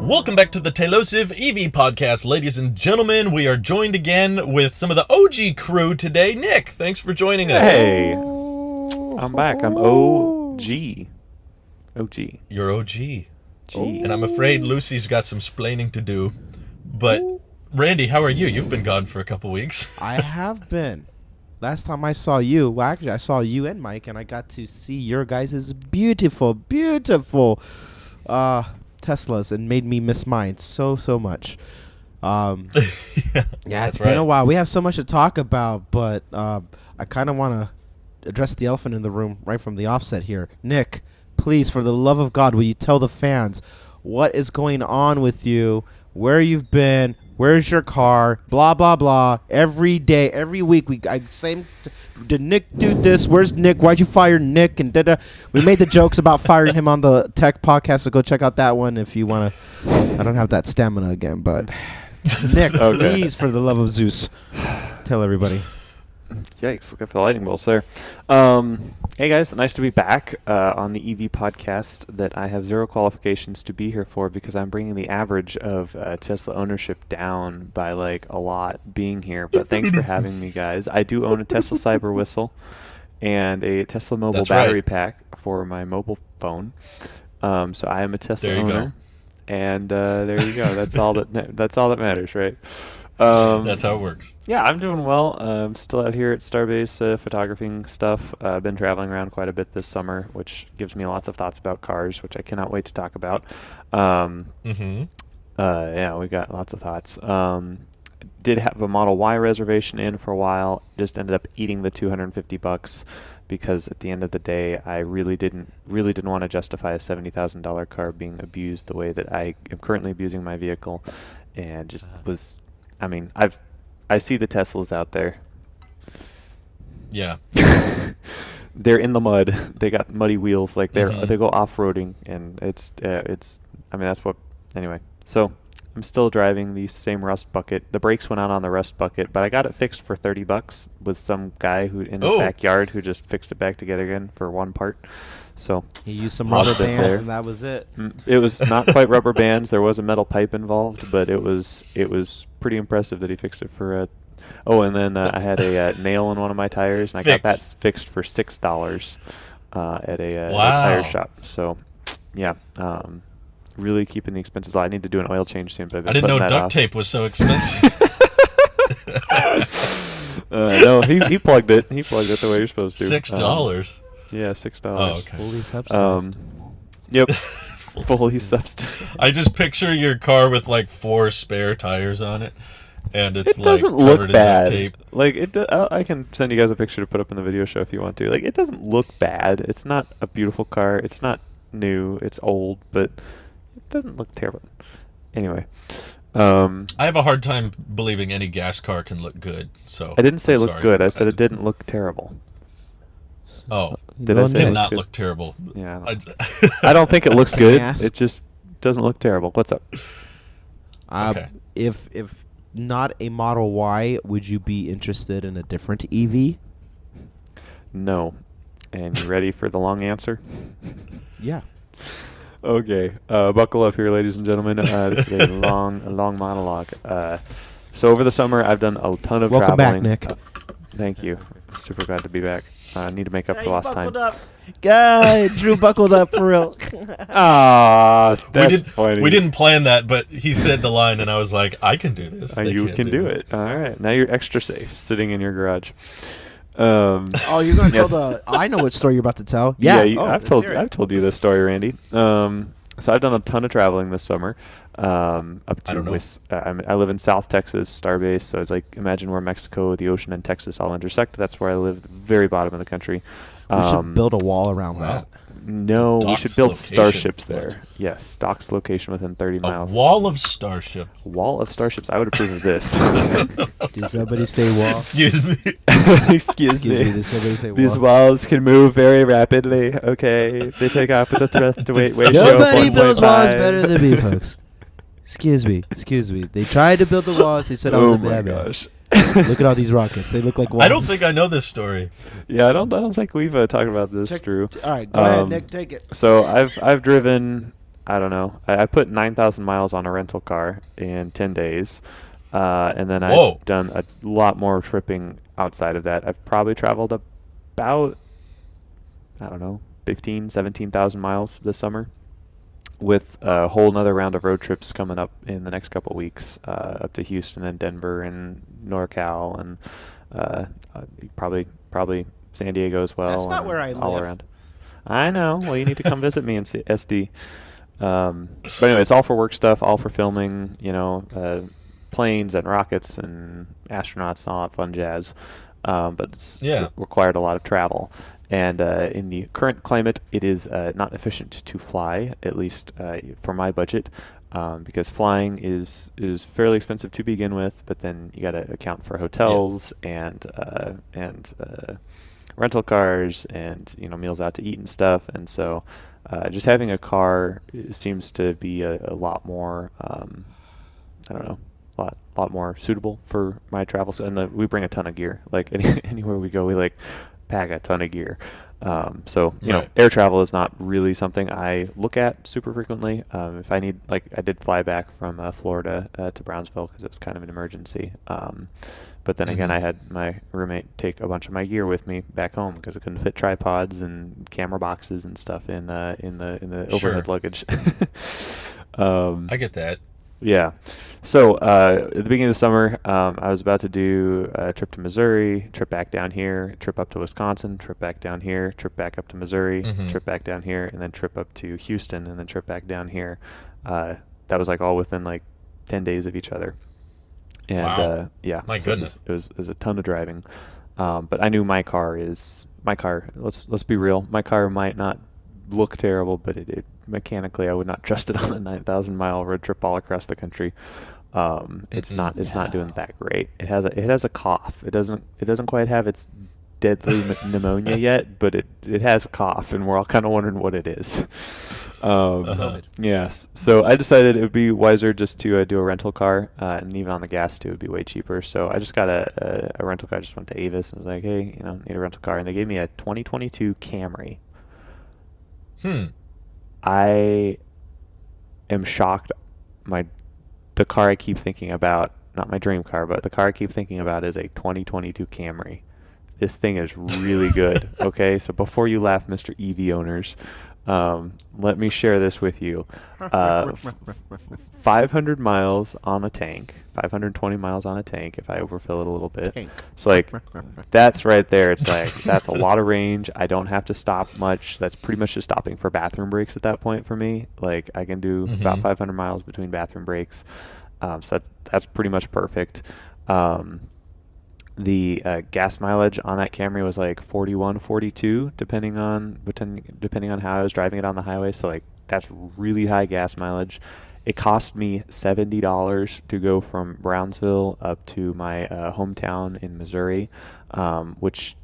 Welcome back to the Tailosive EV podcast, ladies and gentlemen. We are joined again with some of the OG crew today. Nick, thanks for joining us. Hey, I'm back. I'm OG. OG. You're OG. G. And I'm afraid Lucy's got some splaining to do. But, Randy, how are you? You've been gone for a couple weeks. I have been. Last time I saw you, well, actually, I saw you and Mike, and I got to see your guys' beautiful Teslas, and made me miss mine so much. Yeah, it's been a while. We have so much to talk about, but I kind of want to address the elephant in the room right from the offset here. Nick, please, for the love of God, will you tell the fans what is going on with you, where you've been, where's your car, blah, blah, blah. Every day, every week, did Nick do this? Where's Nick? Why'd you fire Nick? And we made the jokes about firing him on the tech podcast, so go check out that one if you want to. I don't have that stamina again, but Nick, please, for the love of Zeus, tell everybody. Yikes, look at the lightning bolts there. Hey guys, nice to be back on the EV podcast that I have zero qualifications to be here for because I'm bringing the average of Tesla ownership down by like a lot being here. But thanks for having me, guys. I do own a Tesla Cyber Whistle and a Tesla mobile battery pack for my mobile phone. So I am a Tesla owner. And there you go. That's all that matters, right? That's how it works. Yeah, I'm doing well. I'm still out here at Starbase photographing stuff. I've been traveling around quite a bit this summer, which gives me lots of thoughts about cars, which I cannot wait to talk about. Yeah, we got lots of thoughts. Did have a Model Y reservation in for a while. Just ended up eating the $250 because at the end of the day, I really didn't want to justify a $70,000 car being abused the way that I am currently abusing my vehicle, and just was. I mean, I see the Teslas out there. Yeah. They're in the mud. They got muddy wheels. Like they go off-roading, and it's. I mean, that's what. Anyway, so I'm still driving the same rust bucket. The brakes went out on the rust bucket, but I got it fixed for $30 with some guy who in the backyard who just fixed it back together again for one part. So he used some rubber bands, and that was it. It was not quite rubber bands. There was a metal pipe involved, but it was pretty impressive that he fixed it for and then I had a nail in one of my tires, and I got that fixed for $6 at a tire shop. So, yeah, really keeping the expenses low. I need to do an oil change soon, but I've been I didn't know duct tape was so expensive. No, he plugged it. He plugged it the way you're supposed to. $6. Yeah, $6. Oh, okay. Fully subsidized. Yep. Fully subsidized. I just picture your car with like 4 spare tires on it, and it doesn't like look bad. Tape. Like I can send you guys a picture to put up in the video show if you want to. Like, it doesn't look bad. It's not a beautiful car. It's not new. It's old, but it doesn't look terrible. Anyway, I have a hard time believing any gas car can look good. So I didn't say it looked good. I said it didn't look terrible. Oh, did I say it did not look terrible? Yeah, I don't think it looks good. It just doesn't look terrible. What's up? Okay. If not a Model Y, would you be interested in a different EV? No. And you ready for the long answer? Yeah. Okay. Buckle up here, ladies and gentlemen. This is a long monologue. So over the summer, I've done a ton of Welcome traveling. back, Nick. Thank you. Super glad to be back. I need to make up for lost time. Drew buckled up for real. That's funny. We didn't plan that, but he said the line, and I was like, I can do this. You can do it. All right. Now you're extra safe sitting in your garage. You're going to tell I know what story you're about to tell. Yeah. I've told you this story, Randy. So I've done a ton of traveling this summer. Up to I live in South Texas, Starbase. So it's like, imagine where Mexico, the ocean, and Texas all intersect. That's where I live, the very bottom of the country. We should build a wall around that. No, Doc's we should build location. Starships there. Yes, Doc's location within 30 miles. A wall of starships. Wall of Starships. I would approve of this. Did somebody say wall? Excuse me. Excuse me. Did somebody say wall? These walls can move very rapidly. Okay, they take off with a threat to weight ratio of Nobody 1.5. builds walls better than me, folks. Excuse me. They tried to build the walls. They said I was a bad man. Gosh. Look at all these rockets. They look like walls. I don't think I know this story. Yeah, I don't think we've talked about this, Drew. All right, go ahead, Nick. Take it. So I've driven I don't know. I put 9,000 miles on a rental car in 10 days. And then Whoa. I've done a lot more tripping outside of that. I've probably traveled about, I don't know, 15, 17,000 miles this summer, with a whole nother round of road trips coming up in the next couple of weeks, up to Houston and Denver and NorCal and probably San Diego as well. That's not where I all live. around. I know. Well, you need to come visit me in SD. But anyway, it's all for work stuff, all for filming, planes and rockets and astronauts and all that fun jazz. But it's required a lot of travel. And in the current climate, it is not efficient to fly, at least for my budget, because flying is fairly expensive to begin with. But then you got to account for hotels and rental cars and meals out to eat and stuff. And so just having a car seems to be a lot more I don't know, a lot more suitable for my travels. And we bring a ton of gear. Like anywhere we go, we pack a ton of gear. So air travel is not really something I look at super frequently. If I need, I did fly back from Florida to Brownsville because it was kind of an emergency. But then again, I had my roommate take a bunch of my gear with me back home because I couldn't fit tripods and camera boxes and stuff in the overhead luggage. I get that. Yeah. So at the beginning of the summer, I was about to do a trip to Missouri, trip back down here, trip up to Wisconsin, trip back down here, trip back up to Missouri, trip back down here, and then trip up to Houston, and then trip back down here. That was all within 10 days of each other. And wow. Yeah, my goodness, it was a ton of driving. But I knew my car. Let's be real. My car might not look terrible, but it mechanically I would not trust it on a 9,000-mile road trip all across the country. It's not doing that great. It has a cough. It doesn't quite have its deadly pneumonia yet, but it has a cough, and we're all kind of wondering what it is. Yes. So I decided it would be wiser just to do a rental car, and even on the gas too, it would be way cheaper. So I just got a rental car. I just went to Avis and was like, hey, need a rental car, and they gave me a 2022 Camry. I am shocked. The car I keep thinking about, not my dream car, but the car I keep thinking about is a 2022 Camry. This thing is really good. Okay, so before you laugh, Mr. EV owners, let me share this with you. 500 miles on a tank, 520 miles on a tank if I overfill it a little bit. It's that's right there. It's that's a lot of range. I don't have to stop much. That's pretty much just stopping for bathroom breaks at that point for me. I can do about 500 miles between bathroom breaks. So that's pretty much perfect. The gas mileage on that Camry was 41, 42, depending on how I was driving it on the highway. So that's really high gas mileage. It cost me $70 to go from Brownsville up to my hometown in Missouri, which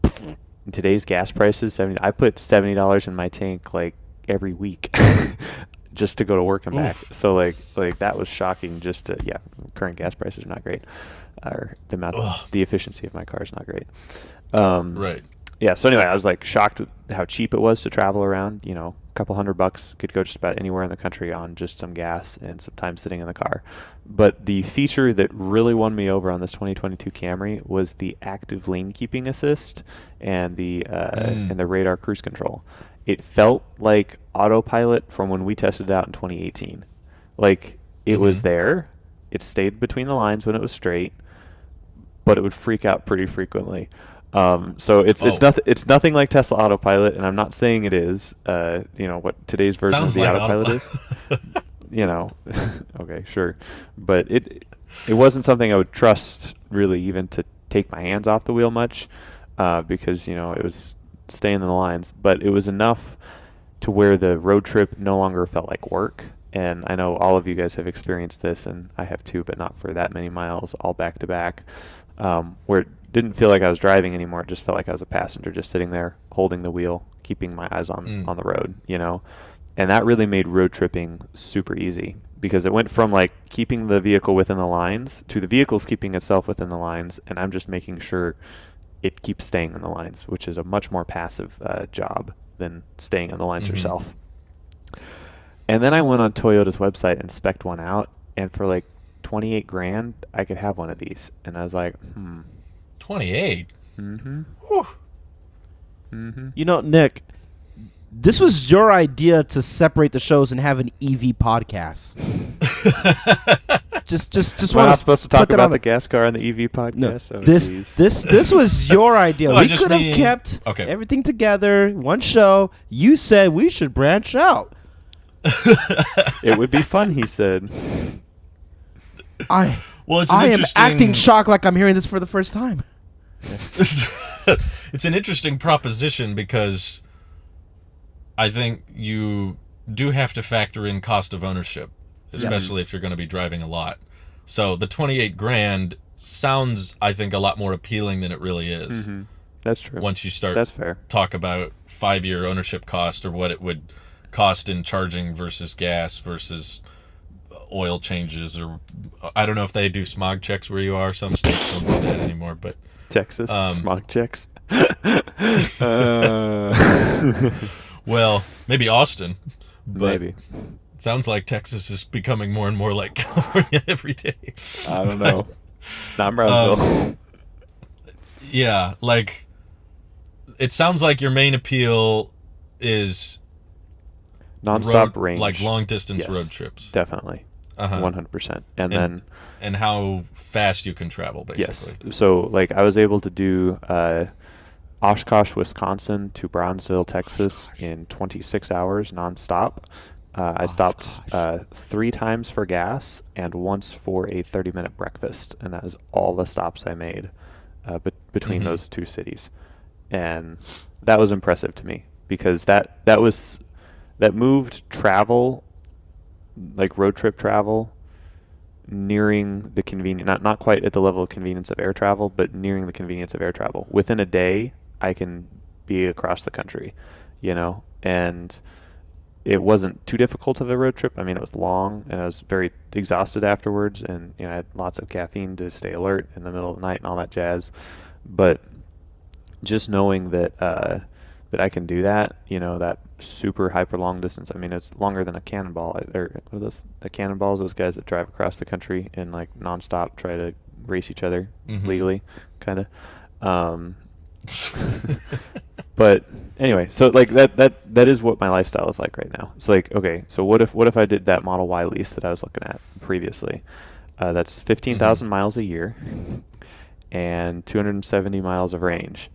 in today's gas prices, I put $70 in my tank every week just to go to work and back. So that was shocking. Current gas prices are not great. Or the efficiency of my car is not great. Right. Yeah. So anyway, I was shocked with how cheap it was to travel around. A couple $100 could go just about anywhere in the country on just some gas and some time sitting in the car. But the feature that really won me over on this 2022 Camry was the active lane keeping assist and the radar cruise control. It felt like autopilot from when we tested it out in 2018. It was there. It stayed between the lines when it was straight, but it would freak out pretty frequently. So it's nothing like Tesla Autopilot, and I'm not saying it is. What today's version of the autopilot is. Okay, sure, but it wasn't something I would trust really, even to take my hands off the wheel much, because it was staying in the lines. But it was enough to where the road trip no longer felt like work. And I know all of you guys have experienced this, and I have too, but not for that many miles, all back to back, where it didn't feel like I was driving anymore. It just felt like I was a passenger, just sitting there holding the wheel, keeping my eyes on the road, And that really made road tripping super easy, because it went from keeping the vehicle within the lines to the vehicle's keeping itself within the lines, and I'm just making sure it keeps staying in the lines, which is a much more passive job than staying in the lines yourself. And then I went on Toyota's website and spec'd one out, and for like 28 grand, I could have one of these. And I was like, 28. Mm-hmm. Whew. Mm-hmm. You know, Nick, this was your idea to separate the shows and have an EV podcast. just We're want not supposed to talk about the the gas car on the EV podcast. No, Oh, this geez. this was your idea. No, I We just could have mean- kept Okay. everything together, one show. You said we should branch out. It would be fun, he said. Well, it's an I am interesting... acting shocked like I'm hearing this for the first time. It's an interesting proposition because I think you do have to factor in cost of ownership, especially if you're going to be driving a lot. So the 28 grand sounds, I think, a lot more appealing than it really is. Mm-hmm. That's true. Once you start That's fair. talk about 5-year ownership cost or what it would cost in charging versus gas versus oil changes, or I don't know if they do smog checks where you are. Some states don't do that anymore, but Texas smog checks. well, maybe Austin. But Maybe. it sounds like Texas is becoming more and more like California every day. I don't know. Not in Brownsville. Yeah, like it sounds like your main appeal is Non-stop range. like long distance Yes, road trips. Definitely. Uh-huh. 100%. And then... And how fast you can travel, basically. Yes. So, like, I was able to do Oshkosh, Wisconsin to Brownsville, Texas in 26 hours nonstop. I stopped 3 times for gas and once for a 30-minute breakfast, and that is all the stops I made between those 2 cities. And that was impressive to me because that moved travel, like road trip travel, nearing the convenience, not quite at the level of convenience of air travel, but nearing the convenience of air travel. Within a day, I can be across the country, and it wasn't too difficult of a road trip. I mean, it was long, and I was very exhausted afterwards, and I had lots of caffeine to stay alert in the middle of the night and all that jazz. But just knowing that that I can do that, that super hyper long distance. I mean, it's longer than a cannonball. Or what are those? The cannonballs, those guys that drive across the country and like nonstop try to race each other legally, kind of. But anyway, so like that is what my lifestyle is like right now. It's like, okay, so what if I did that Model Y lease that I was looking at previously? That's 15,000 miles a year and 270 miles of range.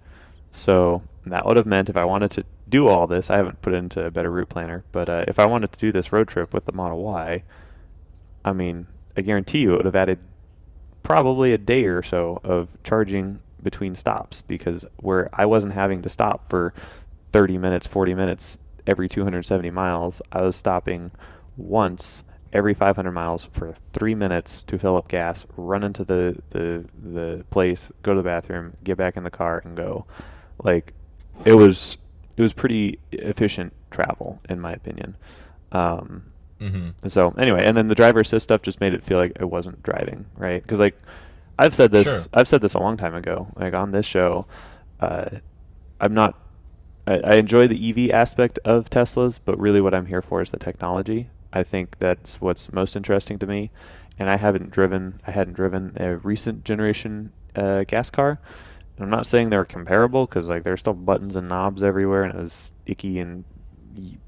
So that would have meant if I wanted to do all this, I haven't put it into a better route planner, but if I wanted to do this road trip with the Model Y, I mean, I guarantee you it would have added probably a day or so of charging between stops, because where I wasn't having to stop for 30 minutes, 40 minutes every 270 miles, I was stopping once every 500 miles for 3 minutes to fill up gas, run into the place, go to the bathroom, get back in the car, and go. Like, it was pretty efficient travel, in my opinion. And so anyway, and then the driver assist stuff just made it feel like it wasn't driving, right? Because like I've said this a long time ago, like on this show, I enjoy the EV aspect of Teslas, but really what I'm here for is the technology. I think that's what's most interesting to me, and I hadn't driven a recent generation gas car. And I'm not saying they're comparable, because like there's still buttons and knobs everywhere, and it was icky and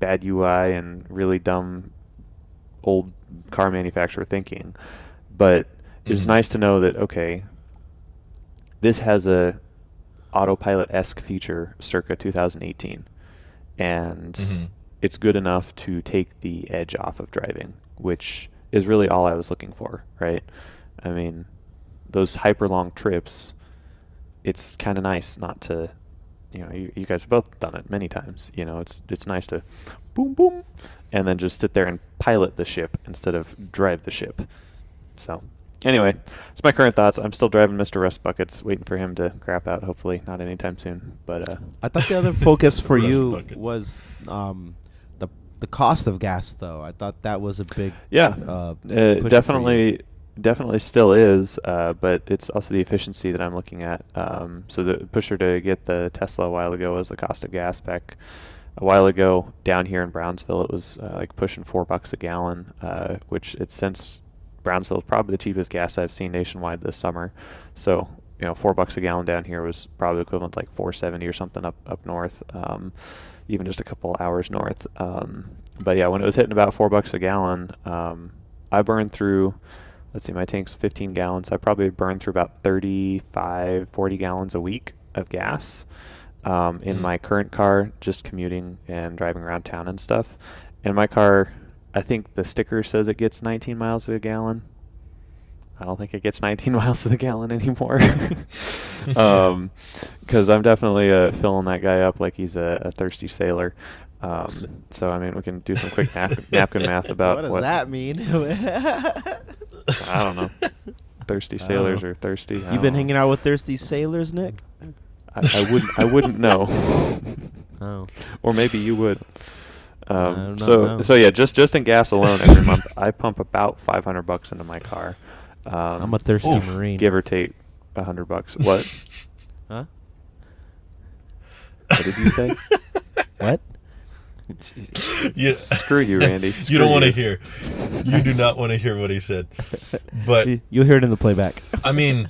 bad UI and really dumb old car manufacturer thinking. But it's nice to know that, okay, this has a autopilot-esque feature circa 2018, and it's good enough to take the edge off of driving, which is really all I was looking for, right? I mean, those hyper long trips, it's kind of nice not to, you guys have both done it many times. It's nice to boom, boom, and then just sit there and pilot the ship instead of drive the ship. So anyway, it's my current thoughts. I'm still driving Mr. Rust Buckets, waiting for him to crap out, hopefully not anytime soon. But I thought the other focus for you Buckets. was the cost of gas, though. I thought that was a big definitely still is, but it's also the efficiency that I'm looking at. So the pusher to get the Tesla a while ago was the cost of gas back a while ago down here in Brownsville, it was like pushing $4 a gallon, which it's since Brownsville is probably the cheapest gas I've seen nationwide this summer. So, $4 a gallon down here was probably equivalent to like 4.70 or something up north, even just a couple hours north. But yeah, when it was hitting about $4 a gallon, I burned through, let's see, my tank's 15 gallons. I probably burned through about 35, 40 gallons a week of gas in my current car, just commuting and driving around town and stuff. And my car, I think the sticker says it gets 19 miles to a gallon. I don't think it gets 19 miles to the gallon anymore. Because I'm definitely filling that guy up like he's a thirsty sailor. So, I mean, we can do some quick napkin math about what does that mean? I don't know. Thirsty sailors are thirsty. You've been hanging out with thirsty sailors, Nick? I wouldn't know. Oh. Or maybe you would. No. So yeah, just in gas alone every month, I pump about $500 into my car. I'm a thirsty Marine. Give or take $100. What? Huh? What did you say? What? Yeah. Screw you, Randy. You don't want to hear. You do not want to hear what he said. But you'll hear it in the playback. I mean,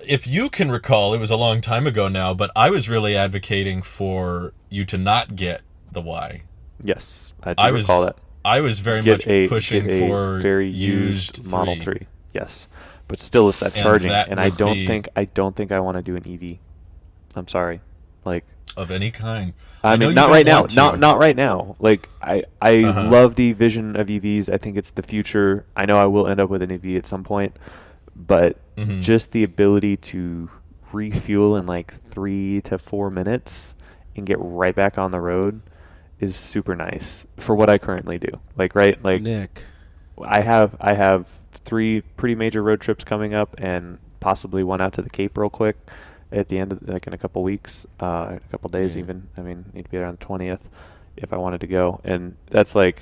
if you can recall, it was a long time ago now, but I was really advocating for you to not get the Y. Yes, I recall that. I was very much pushing for very used Model 3. Yes, but still, it's that charging, and I don't think I want to do an EV. I'm sorry, like of any kind. I mean, not right now. Not right now. Like I love the vision of EVs. I think it's the future. I know I will end up with an EV at some point, but just the ability to refuel in like 3 to 4 minutes and get right back on the road is super nice for what I currently do. Like Nick, I have 3 pretty major road trips coming up, and possibly one out to the Cape real quick at the end of in a couple weeks, a couple days even. I mean, need to be there on the 20th if I wanted to go, and that's like.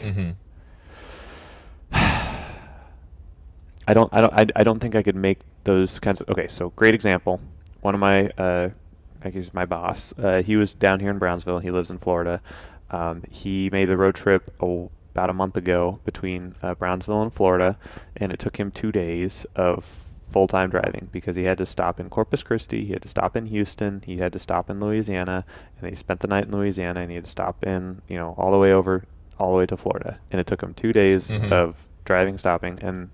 I don't think I could make those kinds of. Okay, so great example. One of my, I guess my boss, he was down here in Brownsville. He lives in Florida. He made the road trip about a month ago between Brownsville and Florida, and it took him 2 days of full-time driving because he had to stop in Corpus Christi, he had to stop in Houston, he had to stop in Louisiana, and he spent the night in Louisiana, and he had to stop in, all the way to Florida, and it took him 2 days of driving, stopping, and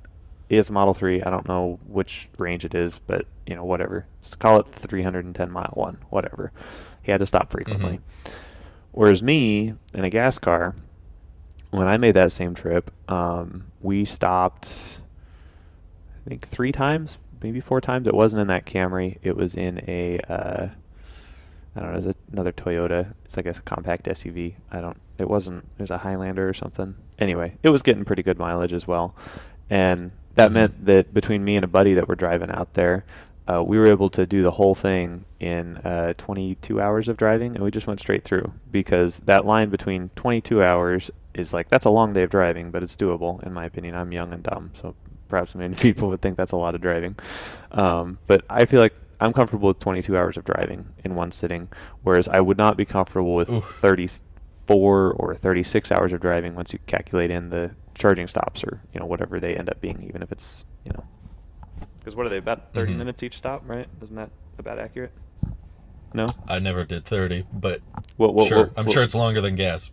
he has a Model 3. I don't know which range it is, but whatever. Just call it the 310-mile one, whatever. He had to stop frequently. Whereas me in a gas car, when I made that same trip, we stopped, I think 3 times, maybe 4 times. It wasn't in that Camry. It was in a, I don't know, it's another Toyota. It's like a compact SUV. It was a Highlander or something. Anyway, it was getting pretty good mileage as well. And that meant that between me and a buddy that were driving out there, we were able to do the whole thing in 22 hours of driving, and we just went straight through because that line between 22 hours is like, that's a long day of driving, but it's doable, in my opinion. I'm young and dumb, so perhaps many people would think that's a lot of driving. But I feel like I'm comfortable with 22 hours of driving in one sitting, whereas I would not be comfortable with 34 or 36 hours of driving once you calculate in the charging stops or whatever they end up being, even if it's because what are they, about 30 minutes each stop, right? Isn't that about accurate? No, I never did 30, but sure, I'm sure it's longer than gas.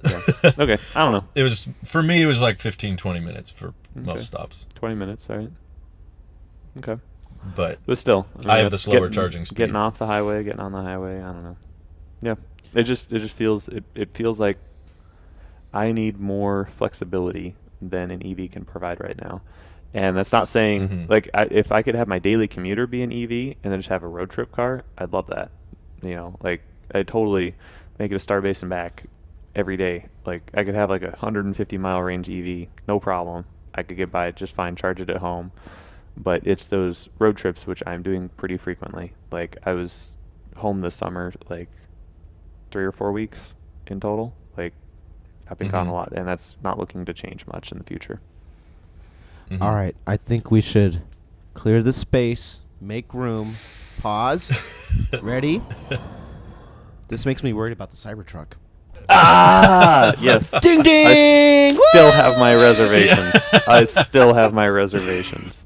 Yeah. Okay, I don't know. It was, for me, it was like 15-20 minutes for most stops. 20 minutes, all right. Okay, but still, I have the slower charging speed. Getting off the highway, getting on the highway, I don't know. Yeah, it just feels it feels like I need more flexibility than an EV can provide right now. And that's not saying, if I could have my daily commuter be an EV and then just have a road trip car, I'd love that. I'd totally make it a Starbase and back every day. Like, I could have like a 150-mile range EV, no problem. I could get by it just fine, charge it at home. But it's those road trips, which I'm doing pretty frequently. Like, I was home this summer, like 3 or 4 weeks in total. Like, I've been gone a lot, and that's not looking to change much in the future. All right, I think we should clear the space, make room, pause. Ready? This makes me worried about the Cybertruck. Yes. Ding ding! I still have my reservations. I still have my reservations.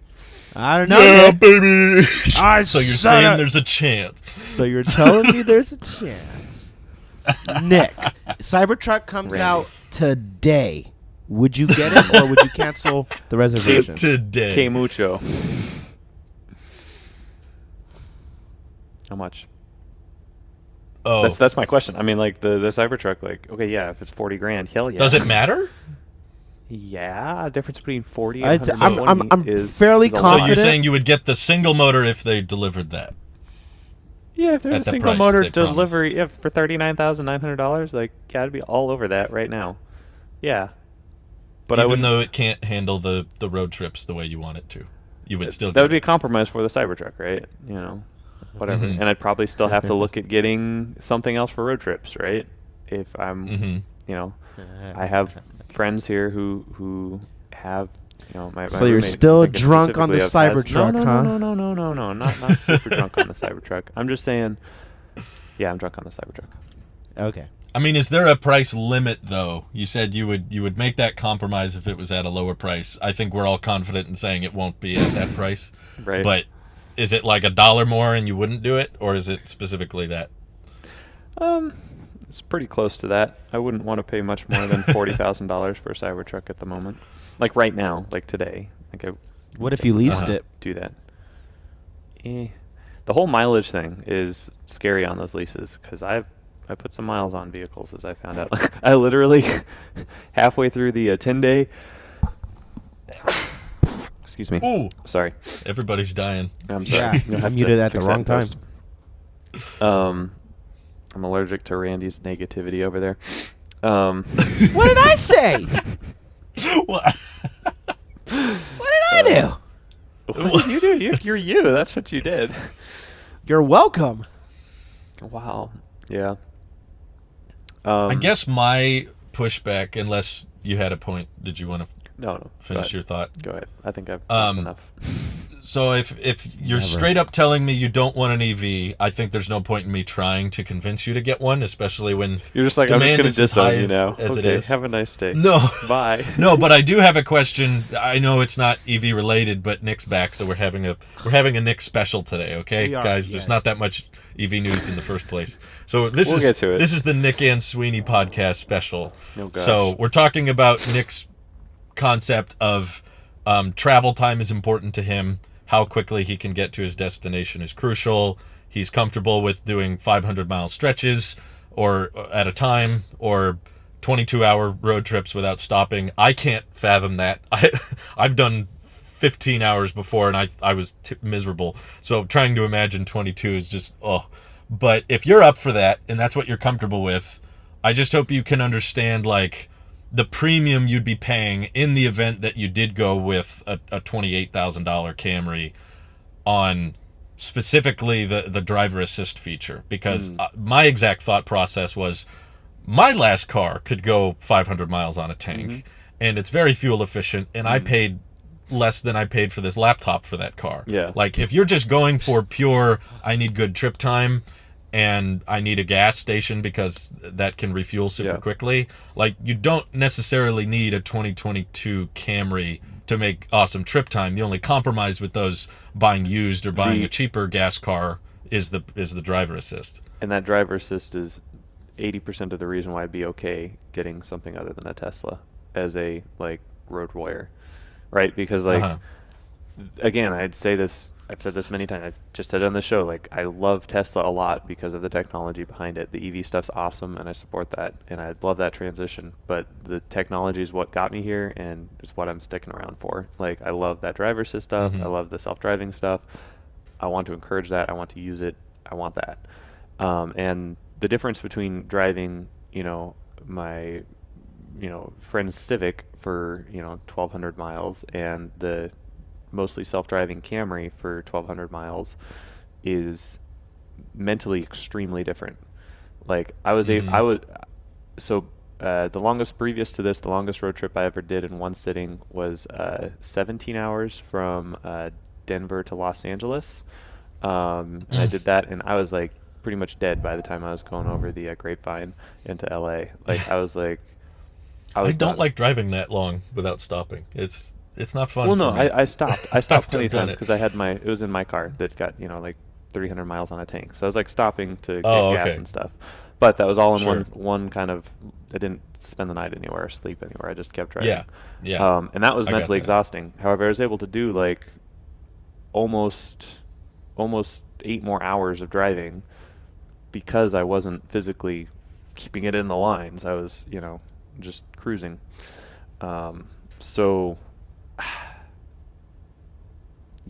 I don't know. Yeah, Nick. baby. I So you're saying there's a chance. So you're telling me there's a chance. Nick, Cybertruck comes Randy. out today. Would you get it or would you cancel the reservation? Today. Que mucho. How much? Oh, That's my question. I mean, like the Cybertruck, like, okay, yeah, if it's $40,000, hell yeah. does it matter? Yeah, the difference between 40 I- and I'm 120 is fairly is a lot. So you're confident. saying you would get the single motor if they delivered that? Yeah, if there's at a the single price motor they promise. delivery, yeah, for $39,900, like, yeah, I'd be all over that right now. Yeah, but I Even wouldn't. though it can't handle the road trips the way you want it to, you would still. That would get be a it. compromise for the Cybertruck, right? You know, whatever. Mhm. And I'd probably still have to look at getting something else for road trips, right? If I'm, Mhm. you know, I have friends here who have, you know, my So you're roommate, still I'm thinking drunk on the specifically of has- Cybertruck, no, huh? No, not super drunk on the Cybertruck. I'm just saying, yeah, I'm drunk on the Cybertruck. Okay. I mean, is there a price limit though? You said you would make that compromise if it was at a lower price. I think we're all confident in saying it won't be at that price. Right. But is it like $1 more and you wouldn't do it, or is it specifically that? It's pretty close to that. I wouldn't want to pay much more than $40,000 for a Cybertruck at the moment. Like right now, like today. Like What if you leased it? do that. The whole mileage thing is scary on those leases because I put some miles on vehicles, as I found out. I literally halfway through the 10-day. Excuse me. Ooh, Sorry. everybody's dying. I'm sorry. Yeah, You'll I have to muted at the fix that wrong in time. post. I'm allergic to Randy's negativity over there. What did I say? What? What did I do? What did you do? You're you. That's what you did. You're welcome. Wow. Yeah. I guess my pushback, unless you had a point, did you want to No. finish your thought? Go ahead. I think I've done enough. So if you're Never. straight up telling me you don't want an EV, I think there's no point in me trying to convince you to get one, especially when You're just like, I'm just demand going is to as high disown you now. as it Okay, is. have a nice day. No. Bye. No, but I do have a question. I know it's not EV related, but Nick's back, so we're having a Nick special today, okay? We are, Guys, there's yes. not that much EV news in the first place. So this We'll is get to it. this is the Nick and Sweeney podcast special. Oh, gosh. So we're talking about Nick's concept of travel time is important to him. How quickly he can get to his destination is crucial. He's comfortable with doing 500-mile stretches or at a time, or 22-hour road trips without stopping. I can't fathom that. I've done 15 hours before, and I was miserable. So trying to imagine 22 is just, oh. But if you're up for that, and that's what you're comfortable with, I just hope you can understand, like, the premium you'd be paying in the event that you did go with a $28,000 Camry on specifically the driver assist feature. Because my exact thought process was, my last car could go 500 miles on a tank, and it's very fuel efficient, and I paid less than I paid for this laptop for that car. Yeah. Like, if you're just going for pure, I need good trip time, and I need a gas station because that can refuel super quickly. Like, you don't necessarily need a 2022 Camry to make awesome trip time. The only compromise with those buying used or buying a cheaper gas car is the driver assist. And that driver assist is 80% of the reason why I'd be okay getting something other than a Tesla as a, like, road warrior. Right? Because, like, again, I've said this many times. I've just said it on the show. Like, I love Tesla a lot because of the technology behind it. The EV stuff's awesome, and I support that, and I love that transition. But the technology is what got me here, and it's what I'm sticking around for. Like, I love that driver assist stuff. I love the self-driving stuff. I want to encourage that. I want to use it. I want that. And the difference between driving, my, friend's Civic for, 1,200 miles and the mostly self-driving Camry for 1,200 miles is mentally extremely different. Like, the longest previous to this, the longest road trip I ever did in one sitting was 17 hours from Denver to Los Angeles. And I did that, and I was like pretty much dead by the time I was going over the Grapevine into LA. Like I was like, I don't done. like driving that long without stopping. It's not fun. Well, no, for me. I stopped. I stopped plenty of done times it. because I had it was in my car that got, like 300 miles on a tank. So I was like stopping to get gas okay. and stuff. But that was all in Sure. one kind of, I didn't spend the night anywhere or sleep anywhere. I just kept driving. Yeah. And that was I got mentally that. exhausting. However, I was able to do like almost 8 more hours of driving because I wasn't physically keeping it in the lines. I was, just cruising. So,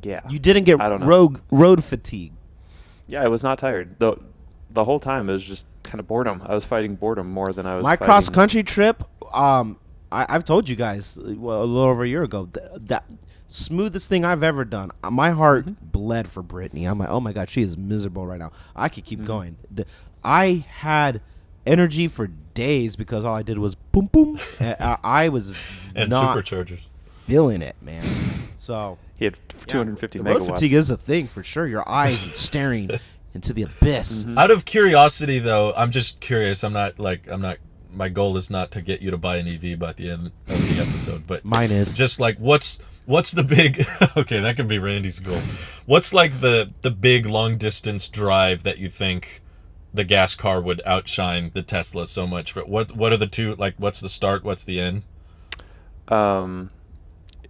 yeah. You didn't get I don't know. road fatigue. Yeah, I was not tired. The whole time it was just kind of boredom. I was fighting boredom more than I was My fighting. cross country trip, I've told you guys a little over a year ago that smoothest thing I've ever done. My heart bled for Brittany. I'm like, oh my god, she is miserable right now. I could keep going. I had energy for days because all I did was boom boom. I was And not superchargers. feeling it, man. So He had 250 the megawatts. road fatigue is a thing for sure. Your eyes staring into the abyss. Out of curiosity, though, I'm just curious. I'm not. My goal is not to get you to buy an EV by the end of the episode, but Mine is. just like what's the big? Okay, that could be Randy's goal. What's like the big long distance drive that you think the gas car would outshine the Tesla so much? But what are the two? Like, what's the start? What's the end?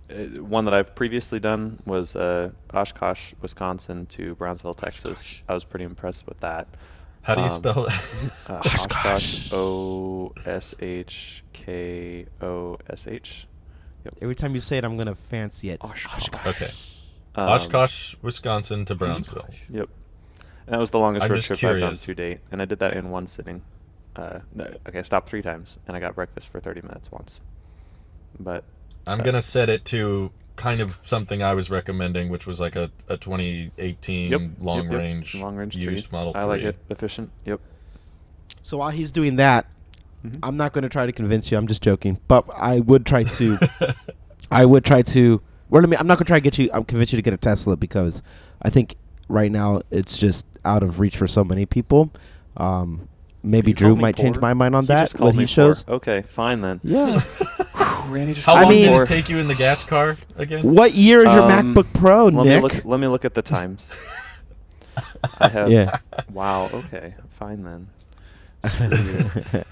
One that I've previously done was Oshkosh, Wisconsin to Brownsville, Texas. I was pretty impressed with that. How do you spell that? Oshkosh, Oshkosh. Yep. Every time you say it, I'm gonna fancy it. Oshkosh. Okay, Oshkosh, Wisconsin to Brownsville. Yep. And that was the longest I'm road just trip I've done curious. to date, and I did that in one sitting. I stopped 3 times, and I got breakfast for 30 minutes once. But I'm gonna set it to kind of something I was recommending, which was like a 2018 long range used Model 3. I like it. Efficient. Yep. So while he's doing that, I'm not going to try to convince you. I'm just joking. But I would try to. I'm not going to try to get you. Convince you to get a Tesla because I think right now it's just out of reach for so many people. Maybe You call Drew me might change poor? my mind on He that. just called What me he shows. poor. Okay, fine then. Yeah. Randy just How called long me did poor. it take you in the gas car again? What year is your MacBook Pro, Nick? Let me look at the times. I have. Yeah. Wow. Okay. Fine then. I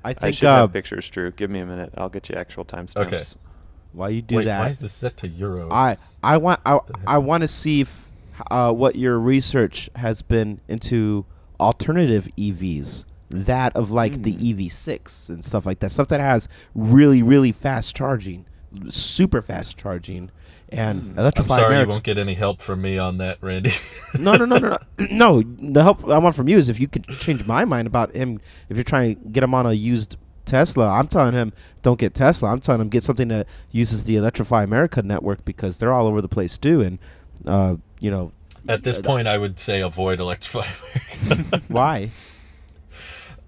I think should have pictures, Drew. Give me a minute. I'll get you actual timestamps. Okay. while you do Wait, that, why is this set to euros? I want to see if what your research has been into alternative EVs, that of like the EV6 and stuff like that, stuff that has really fast charging, super fast charging, and I'm electrify sorry America. you won't get any help from me on that, Randy. No. No, the help I want from you is if you could change my mind about him. If you're trying to get him on a used Tesla, I'm telling him don't get Tesla. I'm telling him get something that uses the Electrify America network because they're all over the place too. And At this point, I would say avoid Electrify America. why?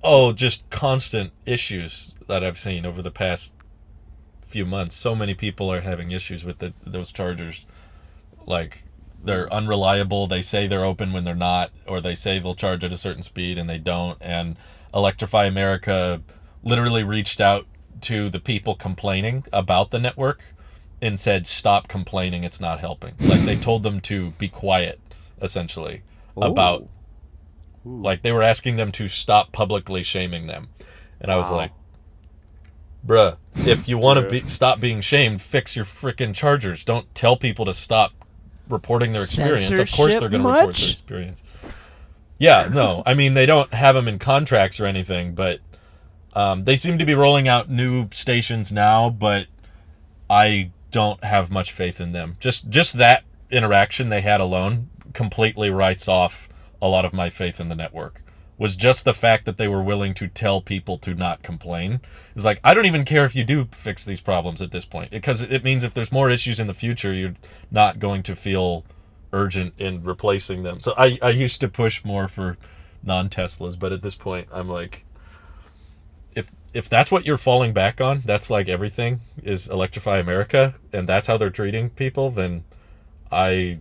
Oh, just constant issues that I've seen over the past few months. So many people are having issues with those chargers. Like, they're unreliable. They say they're open when they're not, or they say they'll charge at a certain speed and they don't. And Electrify America literally reached out to the people complaining about the network and said, stop complaining, it's not helping. Like, they told them to be quiet, essentially, about... Like, they were asking them to stop publicly shaming them. And I was like, bruh, if you want to stop being shamed, fix your freaking chargers. Don't tell people to stop reporting their experience. Of course they're going to report their experience. Yeah, no. I mean, they don't have them in contracts or anything, but they seem to be rolling out new stations now, but I don't have much faith in them. Just that interaction they had alone completely writes off a lot of my faith in the network. Was just the fact that they were willing to tell people to not complain. It's like, I don't even care if you do fix these problems at this point, because it means if there's more issues in the future, you're not going to feel urgent in replacing them. So I used to push more for non-Teslas, but at this point, I'm like, if that's what you're falling back on, that's like everything is Electrify America, and that's how they're treating people, then I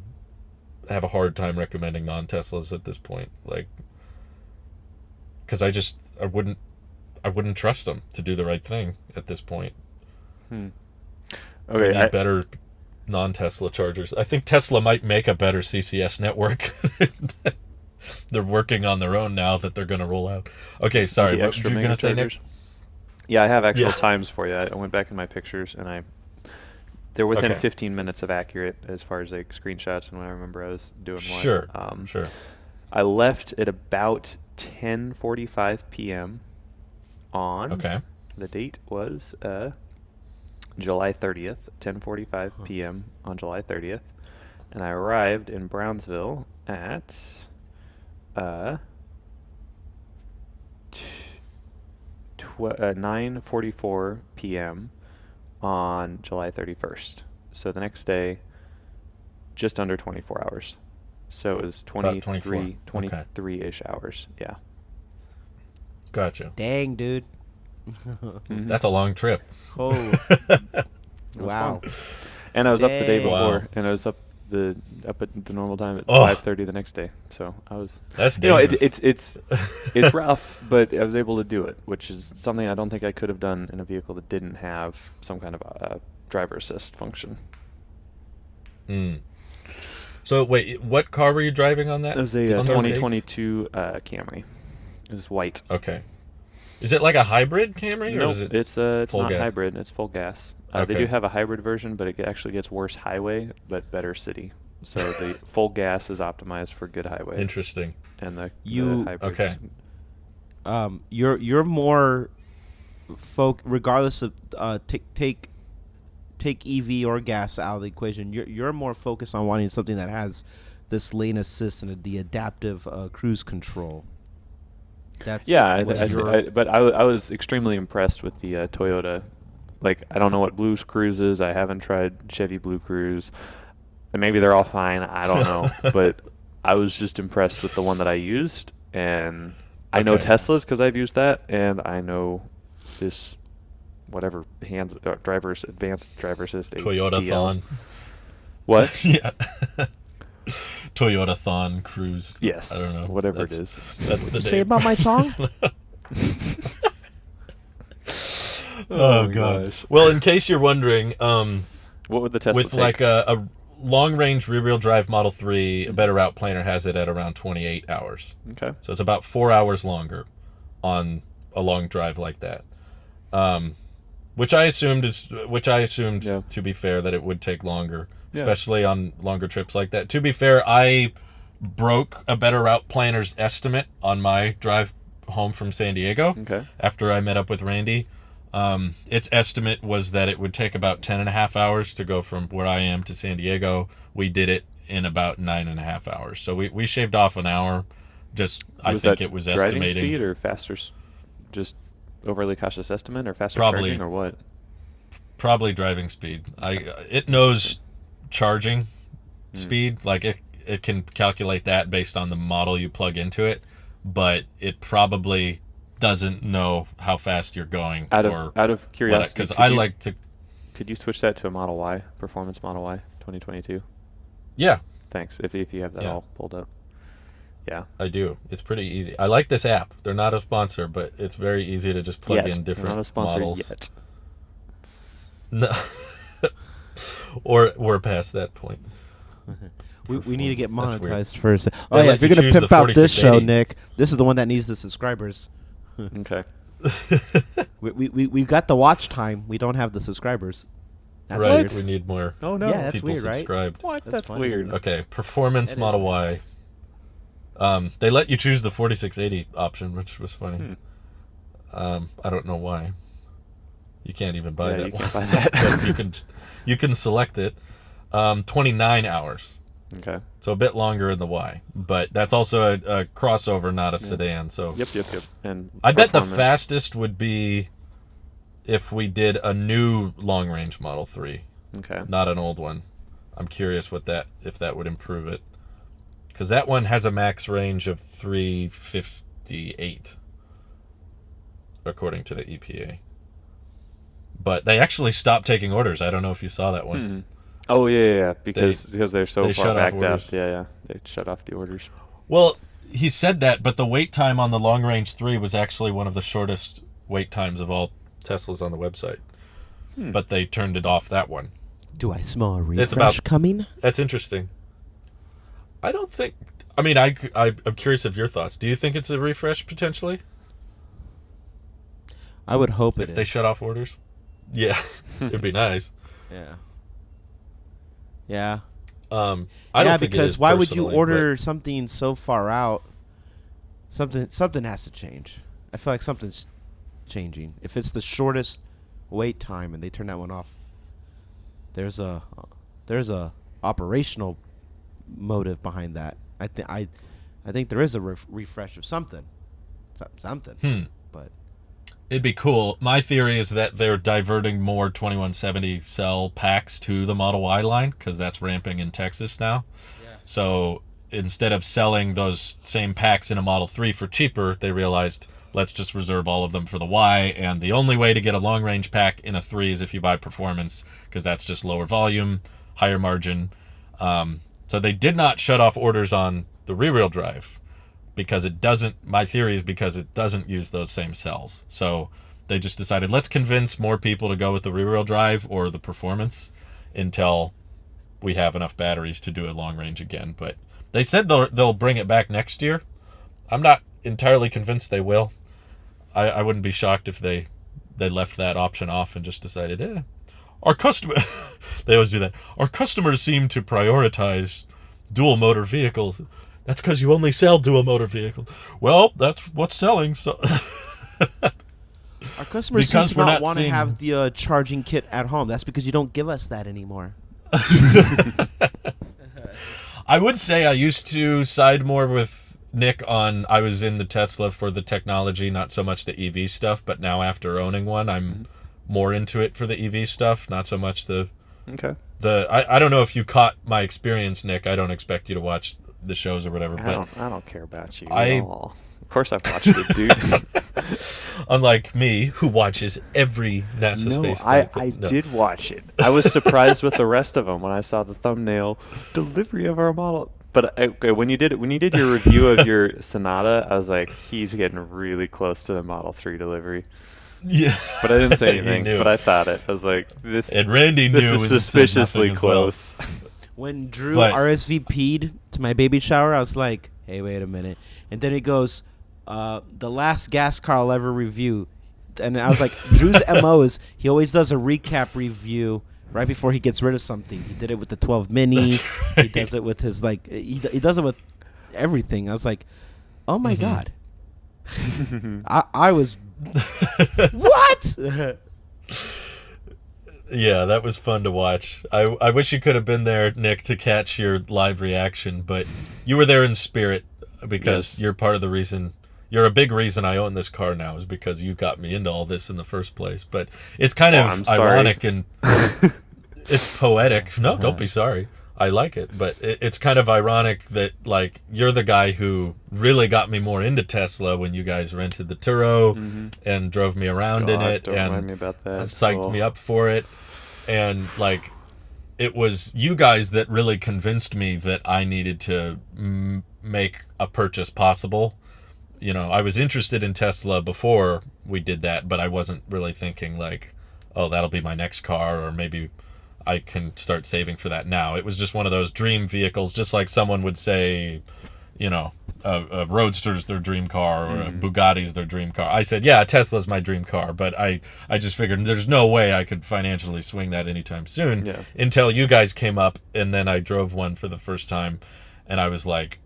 have a hard time recommending non-Teslas at this point. Like, because I wouldn't trust them to do the right thing at this point. Okay, We need better non-Tesla chargers. I think Tesla might make a better CCS network. They're working on their own now that they're going to roll out. Okay, sorry. What were you going to say, Nick? Yeah, I have actual times for you. I went back in my pictures, and they're within 15 minutes of accurate as far as like screenshots and when I remember I was doing one. Sure. I left at about 10:45 p.m. on. Okay. The date was July 30th, 10:45 p.m. on July 30th, and I arrived in Brownsville at 9:44 p.m. on July 31st. So the next day, just under 24 hours. So it was 23-ish hours. Yeah. Gotcha. Dang, dude. That's a long trip. Oh. Wow. And I was up the day before, Wow. and I was up at the normal time at 5:30 the next day. So I was. That's dangerous. It's rough, but I was able to do it, which is something I don't think I could have done in a vehicle that didn't have some kind of a driver assist function. So wait, what car were you driving on that? It was a 2022 Camry. It was white. Okay. Is it like a hybrid Camry? No, or is it it's not gas? hybrid. It's full gas. They Okay. do have a hybrid version, but it actually gets worse highway, but better city. So the full gas is optimized for good highway. Interesting. And the hybrids. Okay. You're more regardless of take EV or gas out of the equation. You're more focused on wanting something that has this lane assist and the adaptive cruise control. That's but I was extremely impressed with the Toyota. Like, I don't know what Blue Cruise is. I haven't tried Chevy Blue Cruise. And maybe they're all fine. I don't know. But I was just impressed with the one that I used. And I know Teslas because I've used that. And I know this, whatever, advanced driver assist. Toyota DL. Thon. What? Yeah. Toyota Thon Cruise. Yes. I don't know. Whatever it is. That's What'd the you say about my thong? Oh gosh. Well, in case you're wondering, what would the Tesla with take? like a long-range rear-wheel drive Model 3, a better route planner has it at around 28 hours. Okay. So it's about 4 hours longer on a long drive like that. Which I assumed to be fair that it would take longer, especially on longer trips like that. To be fair, I broke a better route planner's estimate on my drive home from San Diego after I met up with Randy. Its estimate was that it would take about 10.5 hours to go from where I am to San Diego. We did it in about 9.5 hours. So we shaved off an hour. I think it was driving estimating. Speed or faster, just overly cautious estimate or faster Probably, charging or what? Probably driving speed. It knows charging speed. Like it can calculate that based on the model you plug into it, but it probably doesn't know how fast you're going. Out of curiosity, because could you switch that to a Model Y, Performance Model Y 2022? Yeah. Thanks. If you have that all pulled up. Yeah. I do. It's pretty easy. I like this app. They're not a sponsor, but it's very easy to just plug in different not a sponsor models. Yet. No. Or we're past that point. We need to get That's monetized first. They If let you're you gonna choose pimp the out this show, 4680. Nick, this is the one that needs the subscribers. Okay. We've got the watch time. We don't have the subscribers. That's Right. weird. We need more Oh no. Yeah, that's people weird, right? subscribed. What? That's That's funny. weird. Okay, Performance That is Model Y. They let you choose the 4680 option, which was funny. I don't know why. You can't even buy that you one. can't buy that. But you can select it. 29 hours. Okay. So a bit longer in the Y, but that's also a crossover, not a sedan. So Yep. And I bet the performance. fastest would be if we did a new long range Model 3, Okay. not an old one. I'm curious if that would improve it, because that one has a max range of 358, according to the EPA. But they actually stopped taking orders. I don't know if you saw that one. Oh yeah. Because they're so they far shut off backed up. orders. Yeah. They shut off the orders. Well, he said that, but the wait time on the long range 3 was actually one of the shortest wait times of all Teslas on the website. But they turned it off, that one. Do I smell a refresh coming? That's interesting. I don't think... I mean, I'm curious of your thoughts. Do you think it's a refresh, potentially? I would hope if they shut off orders. Yeah, it'd be nice. Yeah. Yeah. I don't think because it is why would you personally, order something so far out? Something has to change. I feel like something's changing. If it's the shortest wait time and they turn that one off, there's a operational motive behind that. I think there is a refresh of something. But it'd be cool. My theory is that they're diverting more 2170 cell packs to the Model Y line because that's ramping in Texas now. Yeah. So instead of selling those same packs in a Model 3 for cheaper, they realized, let's just reserve all of them for the Y, and the only way to get a long-range pack in a 3 is if you buy Performance, because that's just lower volume, higher margin. So they did not shut off orders on the rear-wheel drive, because it doesn't, my theory is because it doesn't use those same cells. So they just decided, let's convince more people to go with the rear-wheel drive or the Performance until we have enough batteries to do a long range again. But they said they'll bring it back next year. I'm not entirely convinced they will. I wouldn't be shocked if they left that option off and just decided, our customer, they always do that. Our customers seem to prioritize dual motor vehicles. That's because you only sell dual motor vehicles. Well, that's what's selling. So our customers seem to not want to have the charging kit at home. That's because you don't give us that anymore. I would say I used to side more with Nick on, I was in the Tesla for the technology, not so much the EV stuff, but now after owning one, I'm more into it for the EV stuff, not so much the... Okay. I don't know if you caught my experience, Nick. I don't expect you to watch the shows or whatever, I don't care about you at all. Of course I've watched it, dude. Unlike me, who watches every NASA space flight. I did watch it. I was surprised with the rest of them when I saw the thumbnail, delivery of our model. But okay, when you did your review of your Sonata, I was like, he's getting really close to the Model 3 delivery. Yeah. But I didn't say anything, but I thought it. I was like, this is suspiciously close. Well. When Drew RSVP'd to my baby shower, I was like, hey, wait a minute. And then it goes, the last gas car I'll ever review. And I was like, Drew's MO is he always does a recap review right before he gets rid of something. He did it with the 12 Mini. Right. He does it with his, he does it with everything. I was like, oh, my God. I was, what? Yeah, that was fun to watch. I wish you could have been there, Nick, to catch your live reaction, but you were there in spirit because you're part of the reason. You're a big reason I own this car now is because you got me into all this in the first place. But it's kind of ironic and it's poetic. No, don't be sorry. I like it, but it's kind of ironic that you're the guy who really got me more into Tesla when you guys rented the Turo and drove me around in it and remind me about that. Psyched me up for it, and it was you guys that really convinced me that I needed to make a purchase possible. You know, I was interested in Tesla before we did that, but I wasn't really thinking oh, that'll be my next car, or maybe I can start saving for that now. It was just one of those dream vehicles, just like someone would say, a Roadster's their dream car or a Bugatti's their dream car. I said, yeah, Tesla's my dream car, but I just figured there's no way I could financially swing that anytime soon until you guys came up, and then I drove one for the first time, and I was like,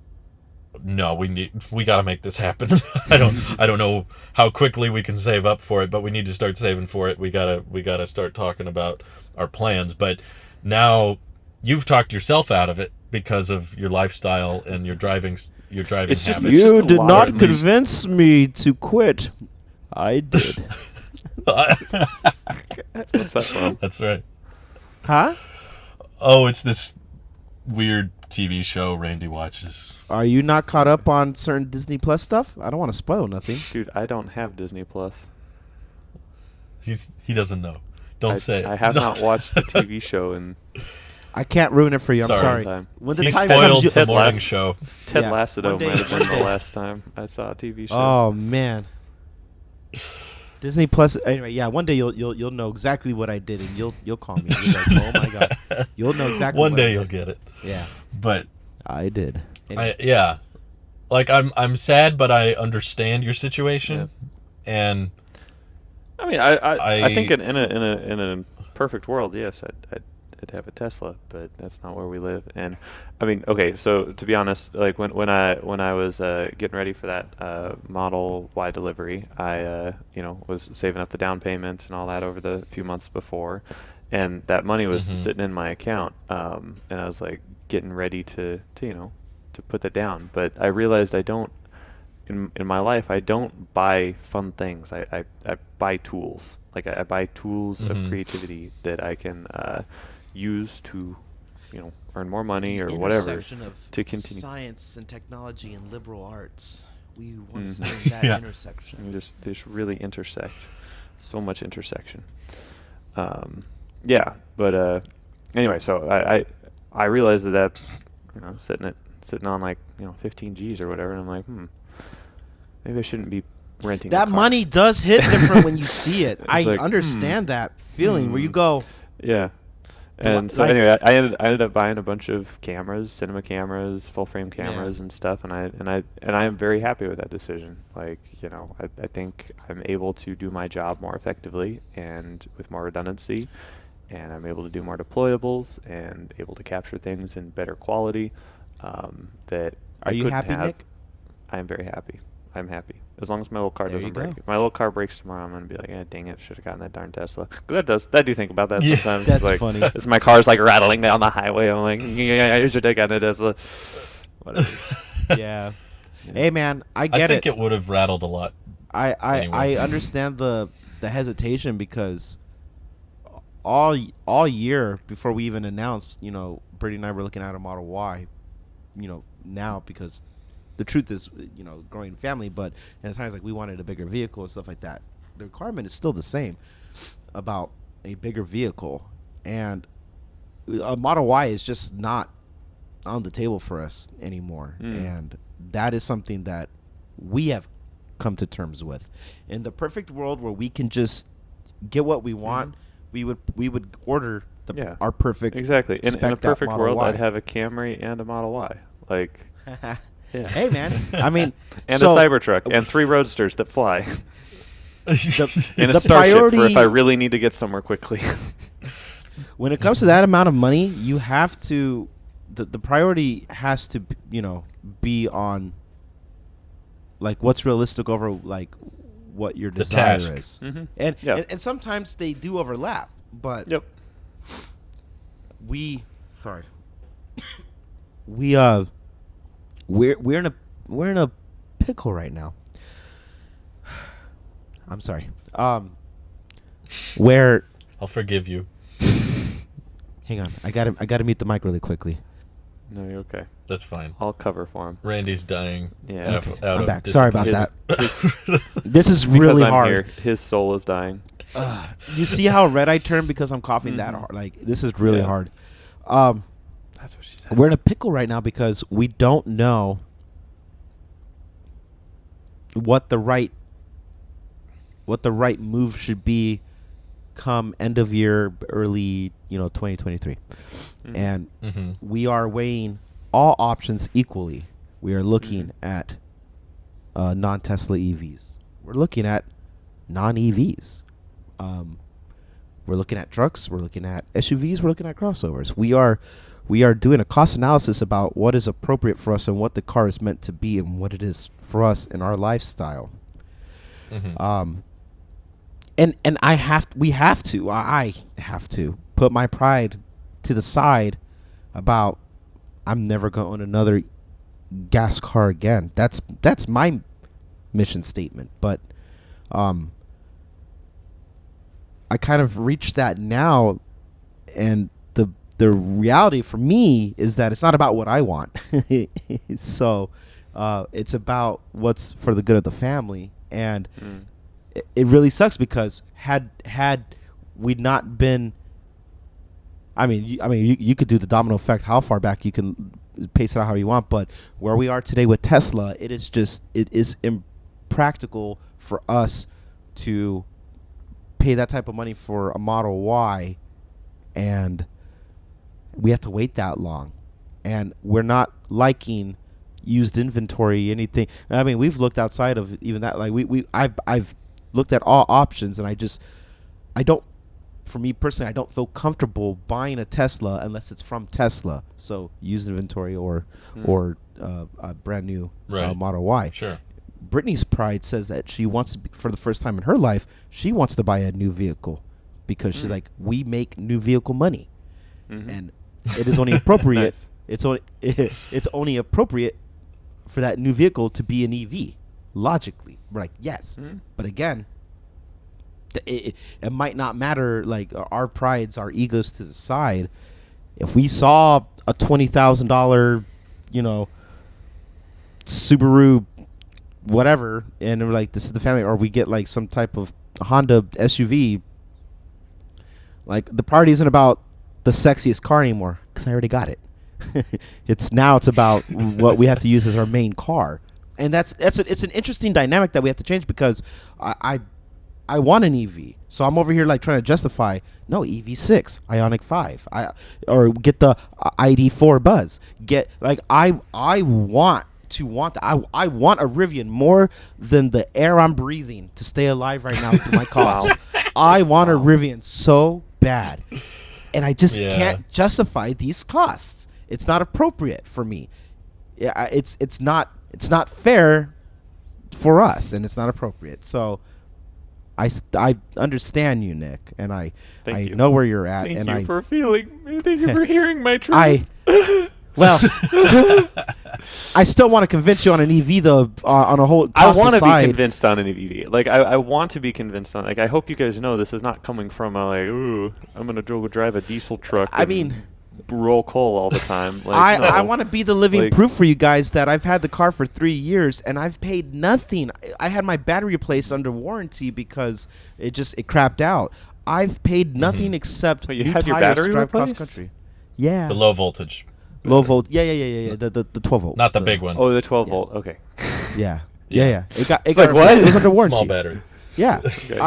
no, we got to make this happen. I don't know how quickly we can save up for it, but we need to start saving for it. We gotta start talking about our plans. But now you've talked yourself out of it because of your lifestyle and your driving habits. You did not convince me to quit. I did. What's that from? That's right. Huh? Oh, it's this weird TV show Randy watches. Are you not caught up on certain Disney Plus stuff? I don't want to spoil nothing. Dude, I don't have Disney Plus. He doesn't know. Don't say it. I have not watched the TV show in I can't ruin it for you. I'm Sorry. sorry. When the He time spoiled comes, the Ted morning Lasso. show. Ted Yeah. Lasso One day- might have been one the day. last time I saw a TV show. Oh man. Disney Plus. Anyway, yeah. One day you'll know exactly what I did, and you'll call me. You're like, oh my god. You'll know exactly. One what I day did. you'll get it. Yeah, But I did. Anyway. yeah, like I'm sad, but I understand your situation, and I mean, I think in a perfect world, yes, I'd have a Tesla, but that's not where we live. And I mean, okay, so to be honest, like when I was getting ready for that Model Y delivery, I was saving up the down payment and all that over the few months before, and that money was sitting in my account, and I was like getting ready to put that down, but I realized I don't. In my life, I don't buy fun things. I buy tools. Like I buy tools of creativity that I can use to, earn more money or whatever Intersection of to continue. science and technology and liberal arts. We want to stay in that intersection. And just really intersect. So much intersection. But anyway, so I realized that sitting on like 15 G's or whatever, and I'm like, maybe I shouldn't be renting That a car. money does hit different when you see it. I like, understand that feeling where you go, Yeah. And so like- anyway, I ended up buying a bunch of cameras, cinema cameras, full frame cameras and stuff, and I am very happy with that decision. Like, I think I'm able to do my job more effectively and with more redundancy, and I'm able to do more deployables and able to capture things in better quality that Are I you couldn't happy, have. Nick? I am very happy. I'm happy. As long as my little car There doesn't you break. go. If my little car breaks tomorrow, I'm going to be like, dang it, should have gotten that darn Tesla. 'Cause I do think about that Yeah. sometimes. That's like, funny. As my car's like rattling down the highway, I'm like, yeah, I should have gotten a Tesla. Whatever. yeah. Hey man, I I get think it. it would have rattled a lot. I anyway. understand the hesitation because all year before we even announced, Brittany and I were looking at a Model Y, now because the truth is, growing family, but at times like we wanted a bigger vehicle and stuff like that. The requirement is still the same about a bigger vehicle, and a Model Y is just not on the table for us anymore, and that is something that we have come to terms with. In the perfect world where we can just get what we want, we would order our perfect Exactly. In a spec'd-out perfect Model world, Y. I'd have a Camry and a Model Y. Like, yeah. Hey man, I mean, And so a Cybertruck and 3 Roadsters that fly. the, And a the Starship for if priority- I really need to get somewhere quickly. when it comes to that amount of money, you have to the priority has to be on like what's realistic over like what your The desire task. is. Mhm. And, Yeah. and sometimes they do overlap, but Yep. we're in a pickle right now. I'm sorry. Where I'll forgive you. hang on, I gotta mute the mic really quickly. No, you're okay. That's fine. I'll cover for him. Randy's dying. Yeah. Out Okay, out I'm of back. Sorry about discipline. that. This is Because really I'm hard. here, his soul is dying. You see how red I turn because I'm coughing that hard? Like this is really Yeah. hard. That's what she said. We're in a pickle right now because we don't know what the right move should be come end of year, early 2023, and we are weighing all options equally. We are looking at non-Tesla EVs. We're looking at non-EVs. We're looking at trucks. We're looking at SUVs. We're looking at crossovers. We are doing a cost analysis about what is appropriate for us and what the car is meant to be and what it is for us in our lifestyle. And I have to put my pride to the side about I'm never going to own another gas car again. That's my mission statement. But I kind of reached that now, and the reality for me is that it's not about what I want. So it's about what's for the good of the family, and it really sucks because had we not been, you could do the domino effect. How far back you can pace it out how you want, but where we are today with Tesla, it is impractical for us to pay that type of money for a Model Y, and we have to wait that long, and we're not liking used inventory, anything. I mean, we've looked outside of even that. Like I've looked at all options, and I don't. For me personally, I don't feel comfortable buying a Tesla unless it's from Tesla. So used inventory or a brand new Model Y. Sure. Brittany's pride says that she wants to be, for the first time in her life, she wants to buy a new vehicle because she's like, we make new vehicle money, and it is only appropriate. Nice. It's only appropriate for that new vehicle to be an EV. Logically, we're like, yes, but again, it might not matter. Like our prides, our egos to the side. If we saw a $20,000, Subaru, whatever, and we're like, this is the family, or we get like some type of Honda SUV. Like the priority isn't about the sexiest car anymore because I already got it. It's about what we have to use as our main car, and it's an interesting dynamic that we have to change because I want an EV, so I'm over here like trying to justify no EV6, Ioniq 5, or get the ID4 Buzz. I want I want a Rivian more than the air I'm breathing to stay alive right now through my coughs. I want a Rivian so bad, and I just can't justify these costs. It's not appropriate for me. Yeah, it's not fair for us, and it's not appropriate. So I understand you, Nick, and I know where you're at. Thank you for hearing my truth. Well, I still want to convince you on an EV though. On a whole, I want to be convinced on an EV. Like I want to be convinced on. Like I hope you guys know this is not coming from I'm gonna go drive a diesel truck. I mean, roll coal all the time. Like, I want to be the living proof for you guys that I've had the car for 3 years and I've paid nothing. I had my battery replaced under warranty because it crapped out. I've paid nothing except you had your battery replaced? Cross country. Yeah. The low voltage. Low volt. Yeah. The 12 volt. Not the big one. Oh, the 12 volt. Okay. Yeah. It got what? It was under warranty. Small battery. Yeah. Okay.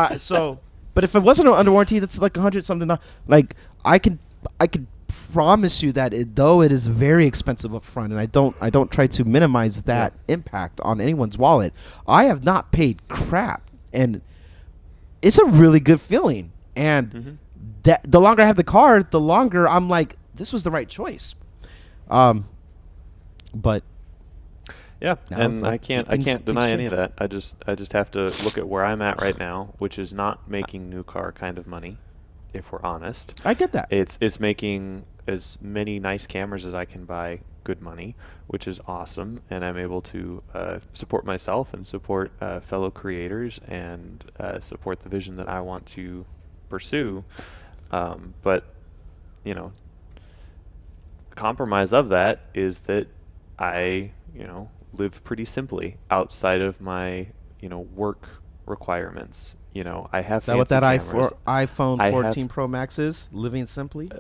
But if it wasn't under warranty, that's like 100 something. Like I could promise you that though it is very expensive up front, and I don't try to minimize that impact on anyone's wallet. I have not paid crap, and it's a really good feeling. And that the longer I have the car, the longer I'm like, this was the right choice. But yeah, and I can't deny any of that. I just have to look at where I'm at right now, which is not making new car kind of money, if we're honest. I get that. It's making as many nice cameras as I can buy good money, which is awesome, and I'm able to support myself and support fellow creators and support the vision that I want to pursue. But compromise of that is that I live pretty simply outside of my work requirements. I have. Is that what that iPhone 14 Pro Max is? Living simply.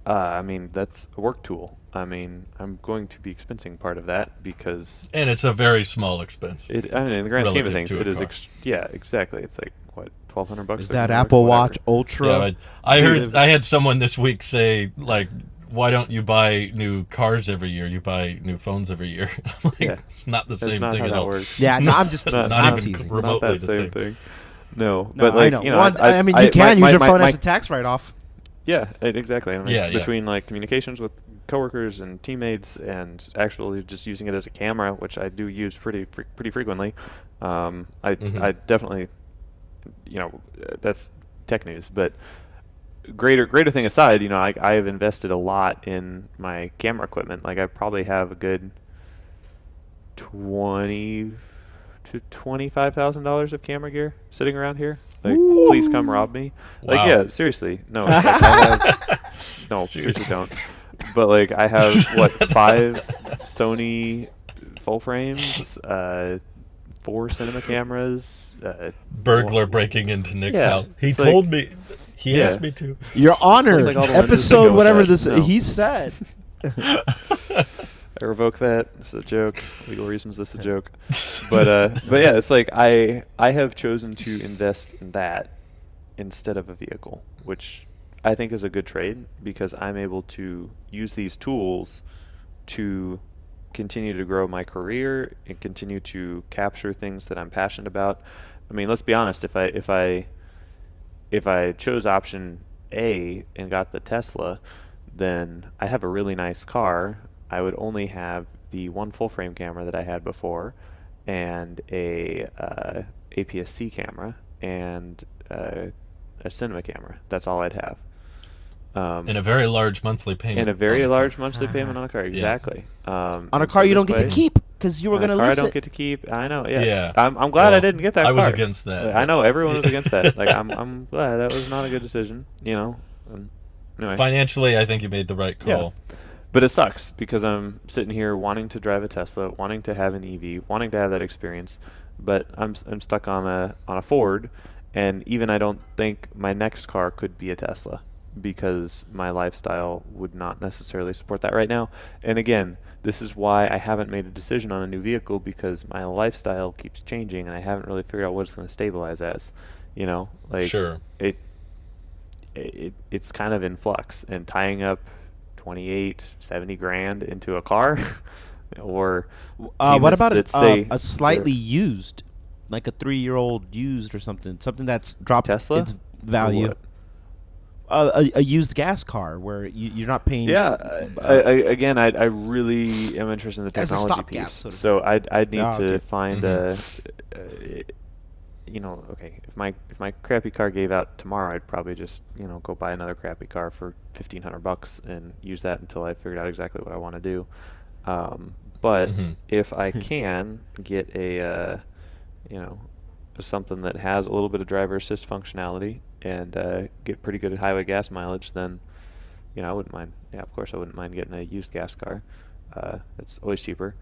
I mean, that's a work tool. I mean, I'm going to be expensing part of that because. And it's a very small expense. In the grand scheme of things, it is. Yeah, exactly. It's like what, $1,200. Is that Apple Watch Ultra? Yeah, I had someone this week say like, why don't you buy new cars every year? You buy new phones every year. Like, it's not the same thing at all. Yeah, no, I'm just not even teasing. remotely not that the same same thing. No, but like, I know. I mean, you can use your phone as a tax write-off. Yeah, exactly. I mean, between like communications with coworkers and teammates, and actually just using it as a camera, which I do use pretty frequently. I definitely, that's tech news. But greater thing aside, I have invested a lot in my camera equipment. Like I probably have a good $20,000 to $25,000 of camera gear sitting around here. Like, please come rob me. Like, wow. yeah, seriously. No, like I have, no, seriously don't. But like, I have 5 Sony full frames, 4 cinema cameras. Burglar breaking into Nick's house. He told me. He asked me to. Your Honor, Like all the lenses that episode go with whatever that. this No. he said. I revoke that. It's a joke. Legal reasons. This is a joke. But yeah, it's like I have chosen to invest in that instead of a vehicle, which I think is a good trade because I'm able to use these tools to continue to grow my career and continue to capture things that I'm passionate about. I mean, let's be honest. If I chose option A and got the Tesla, then I have a really nice car. I would only have the one full frame camera that I had before, and a APS-C camera and a cinema camera. That's all I'd have. And a very large monthly payment. And a very large monthly payment on a car. Yeah. Exactly. On a car you don't get to keep because you were going to car I lease don't it. get to keep. I know. Yeah. Yeah. I'm glad I Well, didn't get that car. I was against that. I know everyone was against that. Like I'm glad that was not a good decision. You know. Anyway. Financially, I think you made the right call. Yeah. But it sucks because I'm sitting here wanting to drive a Tesla, wanting to have an EV, wanting to have that experience, but I'm stuck on a Ford, and even I don't think my next car could be a Tesla because my lifestyle would not necessarily support that right now. And again, this is why I haven't made a decision on a new vehicle because my lifestyle keeps changing and I haven't really figured out what it's going to stabilize as. You know, like Sure. It's kind of in flux, and tying up 70 grand into a car or What about say a slightly used, like a 3-year-old used or something that's dropped Tesla its value? A used gas car where you're not paying. Yeah, I really am interested in the As a technology stopgap, piece. so to So I'd need to okay. find okay, if my crappy car gave out tomorrow, I'd probably just go buy another crappy car for $1,500 and use that until I figured out exactly what I want to do. But if I can get a something that has a little bit of driver assist functionality and get pretty good at highway gas mileage, then I wouldn't mind. Yeah, of course I wouldn't mind getting a used gas car. It's always cheaper,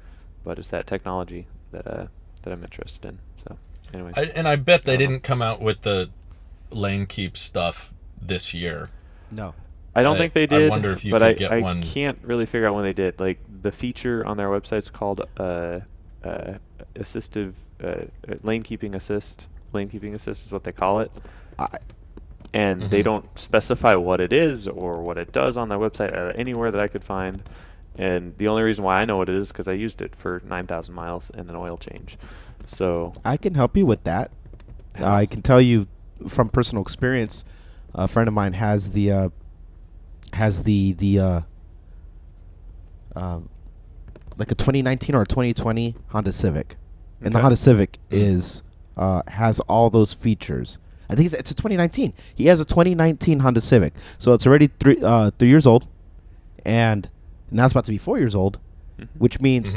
but it's that technology that I'm interested in. So anyway, I bet they didn't come out with the lane keep stuff this year. No. I don't think they did. I wonder if you but could get I one. can't really figure out when they did. Like the feature on their website's called assistive lane keeping assist. Lane keeping assist is what they call it. And they don't specify what it is or what it does on their website anywhere that I could find. And the only reason why I know what it is because I used it for 9,000 miles and an oil change. So I can help you with that. I can tell you from personal experience. A friend of mine has the like a 2019 or a 2020 Honda Civic, and the Honda Civic is has all those features. I think it's a 2019. He has a 2019 Honda Civic, so it's already 3 years old, and now it's about to be 4 years old, which means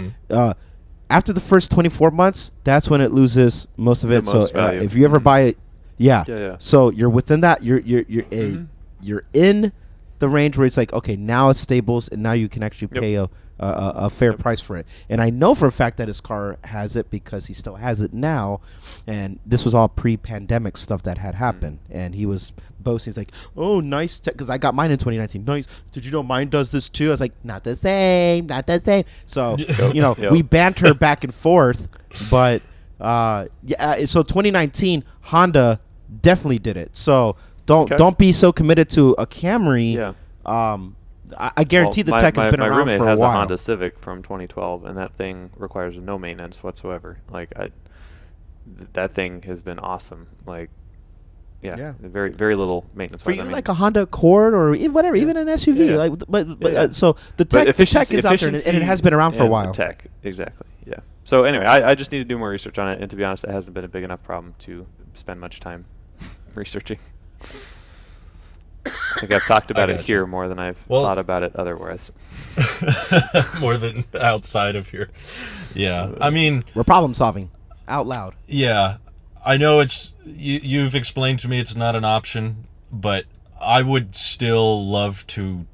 after the first 24 months, that's when it loses most of it. So if you ever buy it, yeah. So you're within that. You're in the range where it's like, okay, now it's stables, and now you can actually pay a fair price for it. And I know for a fact that his car has it because he still has it now. And this was all pre-pandemic stuff that had happened. And he was boasting. He's like, oh, nice. Because I got mine in 2019. Nice. Did you know mine does this too? I was like, not the same. Not the same. So, we banter back and forth. But, so 2019, Honda definitely did it. So don't be so committed to a Camry. Yeah. I guarantee the tech has been around for a while. My roommate has a Honda Civic from 2012, and that thing requires no maintenance whatsoever. Like, that thing has been awesome. Like, very very little maintenance. For even like a Honda Accord or whatever, even an SUV. Like, so the tech is out there, and it has been around for a while. Tech, exactly. Yeah. So anyway, I just need to do more research on it, and to be honest, it hasn't been a big enough problem to spend much time researching. I think I've talked about it here more than I've thought about it otherwise. More than outside of here. Yeah. I mean, we're problem solving out loud. Yeah. I know you've explained to me it's not an option, but I would still love to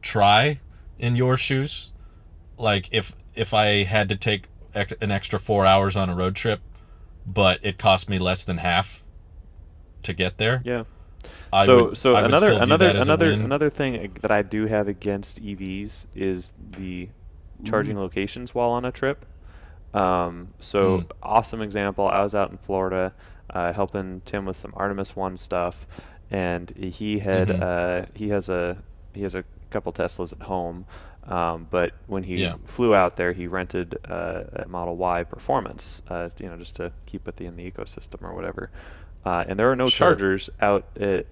try in your shoes. Like if I had to take an extra 4 hours on a road trip, but it cost me less than half to get there. Yeah. So I would still view that as a win. another thing that I do have against EVs is the charging locations while on a trip. Awesome example. I was out in Florida helping Tim with some Artemis 1 stuff, and he had he has a couple Teslas at home, but when he flew out there, he rented a Model Y Performance, just to keep it in the ecosystem or whatever. And there are no chargers out at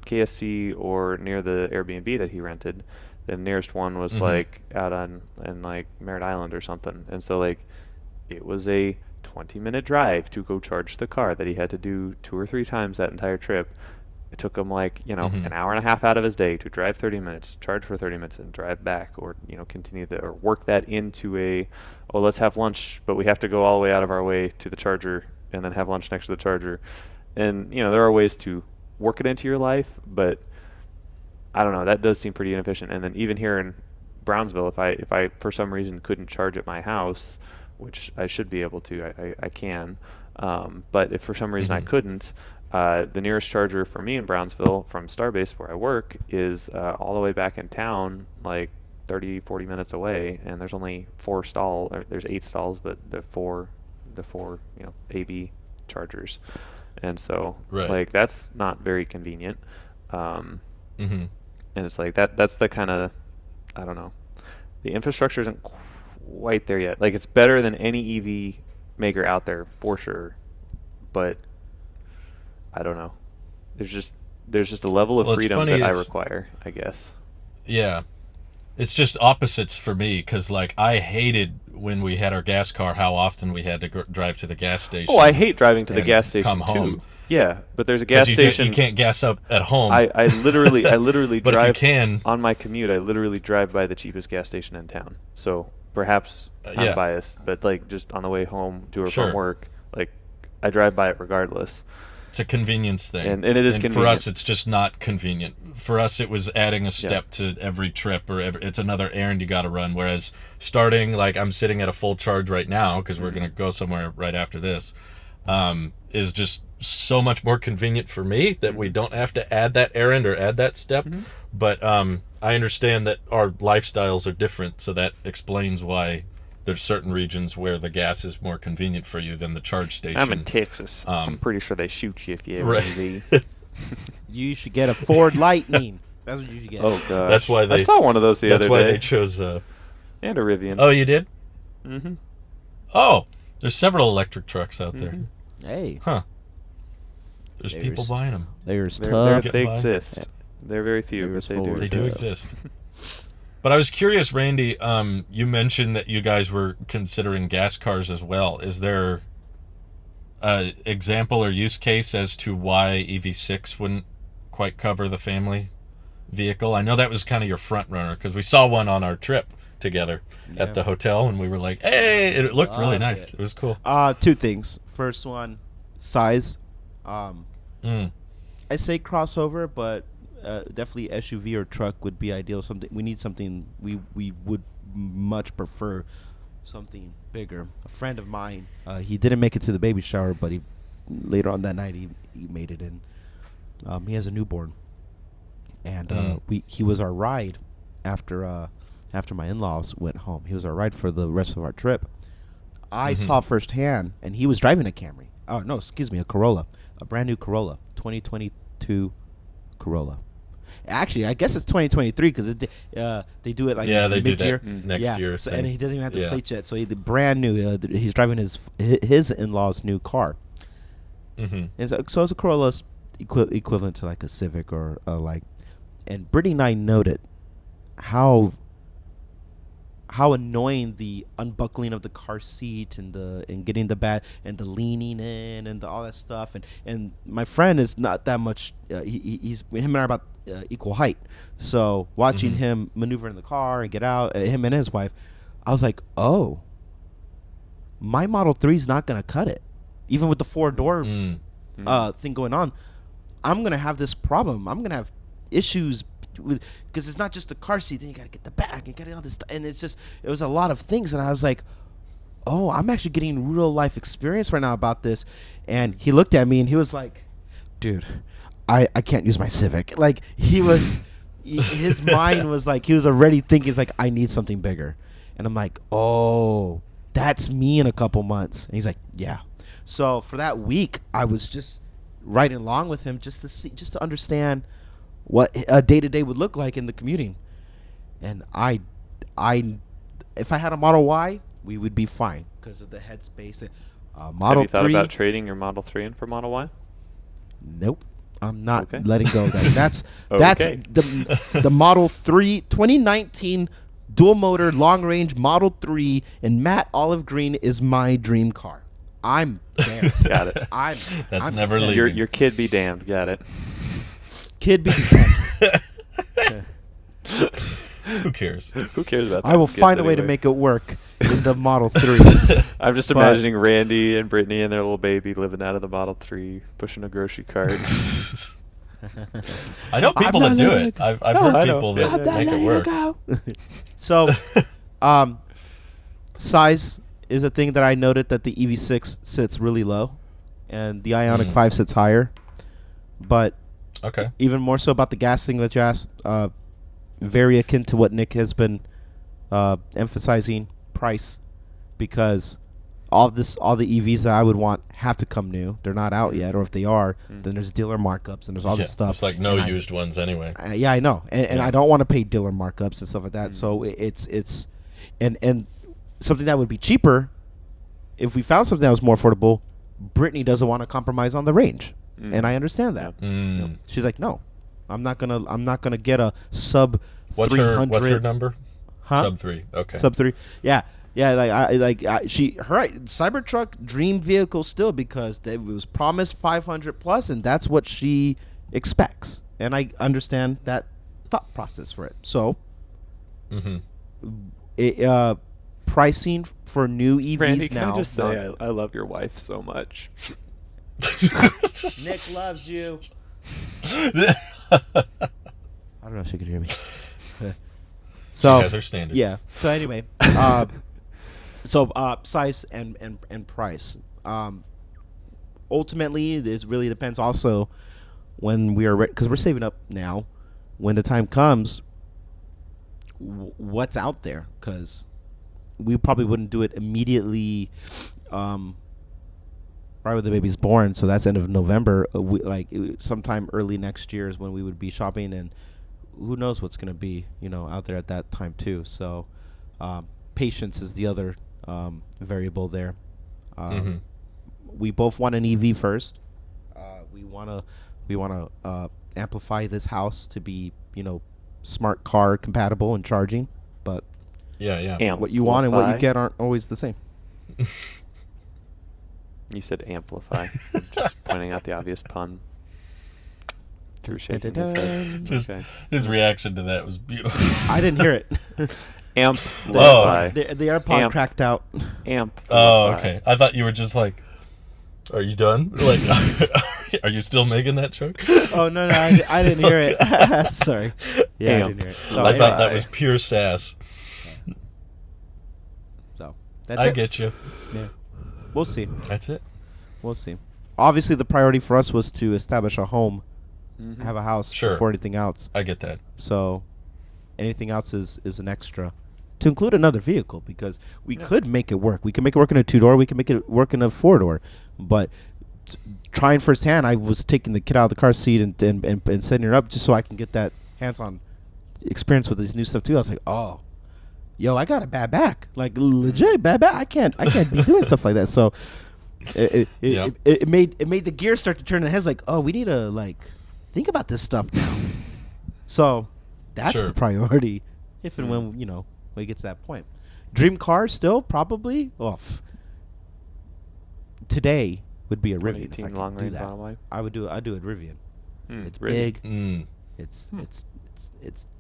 KSC or near the Airbnb that he rented. The nearest one was like out in like Merritt Island or something, and so like it was a 20-minute drive to go charge the car that he had to do 2 or 3 times that entire trip. It took him like an hour and a half out of his day to drive 30 minutes, charge for 30 minutes, and drive back, or continue or work that into let's have lunch, but we have to go all the way out of our way to the charger and then have lunch next to the charger. And there are ways to work it into your life, but I don't know, that does seem pretty inefficient. And then even here in Brownsville, if I for some reason couldn't charge at my house, which I should be able to, I can, but if for some reason I couldn't, the nearest charger for me in Brownsville from Starbase where I work is all the way back in town, like 30-40 minutes away, and there's only 4 stalls. There's 8 stalls, but the four AB chargers. And so, like, that's not very convenient. And it's like that's the kind of, I don't know, the infrastructure isn't quite there yet. Like, it's better than any EV maker out there for sure, but I don't know. There's just a level of freedom that I require, I guess. Yeah. It's just opposites for me, because like I hated when we had our gas car how often we had to drive to the gas station. Oh, I hate driving to the gas station come home. too. Yeah, but there's a gas station. You can't gas up at home. I literally but drive. If you can, on my commute, I literally drive by the cheapest gas station in town. So perhaps I'm biased, but like just on the way home to or from work, like I drive by it regardless. It's a convenience thing, and it is convenient. For us, it's just not convenient. For us, it was adding a step to every trip, or it's another errand you got to run. Whereas starting, like I'm sitting at a full charge right now because we're gonna go somewhere right after this, is just so much more convenient for me that we don't have to add that errand or add that step. But I understand that our lifestyles are different, so that explains why there's certain regions where the gas is more convenient for you than the charge station. I'm in Texas. I'm pretty sure they shoot you if you ever EV. You should get a Ford Lightning. That's what you should get. Oh god, that's why I saw one of those the other day. That's why they chose and a Rivian. Oh, you did? Oh, there's several electric trucks out there. Hey, there's people buying them. They're tough. They exist. They're very few, but they do. They do exist. But I was curious, Randy, you mentioned that you guys were considering gas cars as well. Is there an example or use case as to why EV6 wouldn't quite cover the family vehicle? I know that was kind of your front runner, because we saw one on our trip together at the hotel, and we were like, hey, it looked really nice. It was cool. 2 things. First one, size. I say crossover, but definitely SUV or truck would be ideal. We need something. We would much prefer something bigger. A friend of mine, he didn't make it to the baby shower, but later on that night he made it in. He has a newborn, and he was our ride after my in-laws went home. He was our ride for the rest of our trip. I saw firsthand, and he was driving a Camry. Oh no, excuse me, a Corolla, a brand new Corolla, 2022 Corolla. Actually, I guess it's 2023 because they do it like they mid-year. do that next year. So, and he doesn't even have the plate yet, so he's brand new. He's driving his in-laws' new car. And so it's a Corolla equivalent to like a Civic or like. And Brittany and I noted how annoying the unbuckling of the car seat and getting the bad and the leaning in and all that stuff, and my friend is not that much. Him and I are about equal height, so watching him maneuver in the car and get out, him and his wife, I was like, oh, my Model 3 is not gonna cut it, even with the 4-door thing going on. I'm gonna have this problem. I'm gonna have issues because it's not just the car seat. Then you gotta get the back and get all this stuff, and it was a lot of things. And I was like, oh, I'm actually getting real life experience right now about this. And he looked at me and he was like, dude, I can't use my Civic. Like he was, his mind was like he was already thinking, it's like I need something bigger, and I'm like, oh, that's me in a couple months. And he's like, yeah. So for that week, I was just riding along with him just to understand what a day to day would look like in the commuting, and if I had a Model Y, we would be fine because of the headspace. Model Have you thought 3, about trading your Model 3 in for Model Y? nope. I'm not Okay. letting go of that. That's Okay. the Model 3 2019 dual motor long range Model 3 in matte olive green is my dream car. I'm there. Got it. That's I'm never set. leaving. Your kid be damned. Got it. Kid be Who cares? Who cares about that? I will find a way to make it work in the Model 3. I'm just but- imagining Randy and Brittany and their little baby living out of the Model 3, pushing a grocery cart. I know people that do it. I've heard I know. people that make it work. So, size is a thing that I noted that the EV6 sits really low, and the Ioniq 5 sits higher. But Okay. even more so about the gas thing that you asked, very akin to what Nick has been emphasizing, price, because all the EVs that I would want have to come new. They're not out yet, or if they are, then there's dealer markups and there's all this stuff. It's like no And used ones anyway. yeah, I know, and Yeah. I don't want to pay dealer markups and stuff like that. So it's and something that would be cheaper if we found something that was more affordable. Brittany doesn't want to compromise on the range, and I understand that. Mm. She's like, no, I'm not gonna get a sub What's 300. what's her number? Huh? Sub 3. Okay. Sub 3. Yeah. Her Cybertruck dream vehicle still, because it was promised 500 plus, and that's what she expects, and I understand that thought process for it. So, pricing for new EVs Randy, can now. I just say I love your wife so much? Nick loves you. I don't know if she could hear me. So You guys are standards. yeah. So anyway, size and price. Ultimately, it really depends. Also, when we are because we're saving up now. When the time comes, what's out there? Because we probably wouldn't do it immediately. Right when the baby's born, so that's end of November. Sometime early next year is when we would be shopping, and who knows what's going to be, out there at that time too. So, patience is the other variable there. We both want an EV first. We want to amplify this house to be, smart car compatible and charging. But Yeah. what you want and what you Amplify? get aren't always the same. You said amplify. I'm just pointing out the obvious pun. Drew shaking his head. Just Okay. his reaction to that was beautiful. I didn't hear it. Amplify. The AirPod cracked out. Amplify. Oh, okay. I thought you were just like, are you done? Like, are you still making that joke? Oh no, I didn't hear it. Sorry. Yeah, I didn't hear it. So, I thought that anyway, was pure sass. so that's I it. get you. Yeah. We'll see. That's it. We'll see. Obviously, the priority for us was to establish a home, have a house Sure. before anything else. I get that. So, anything else is an extra. To include another vehicle, because we could make it work. We can make it work in a 2-door. We can make it work in a 4-door. But trying firsthand, I was taking the kid out of the car seat and setting her up just so I can get that hands-on experience with this new stuff too. I was like, oh, yo, I got a bad back, like legit bad back. I can't be doing stuff like that. So it made the gears start to turn in the heads. Like, oh, we need to think about this stuff now. So that's Sure. the priority, if and when when we get to that point. Dream car still probably. Well, today would be a Rivian. If I 2018 could long do range that, Model Y. I'd do a Rivian. It's really? big. Mm.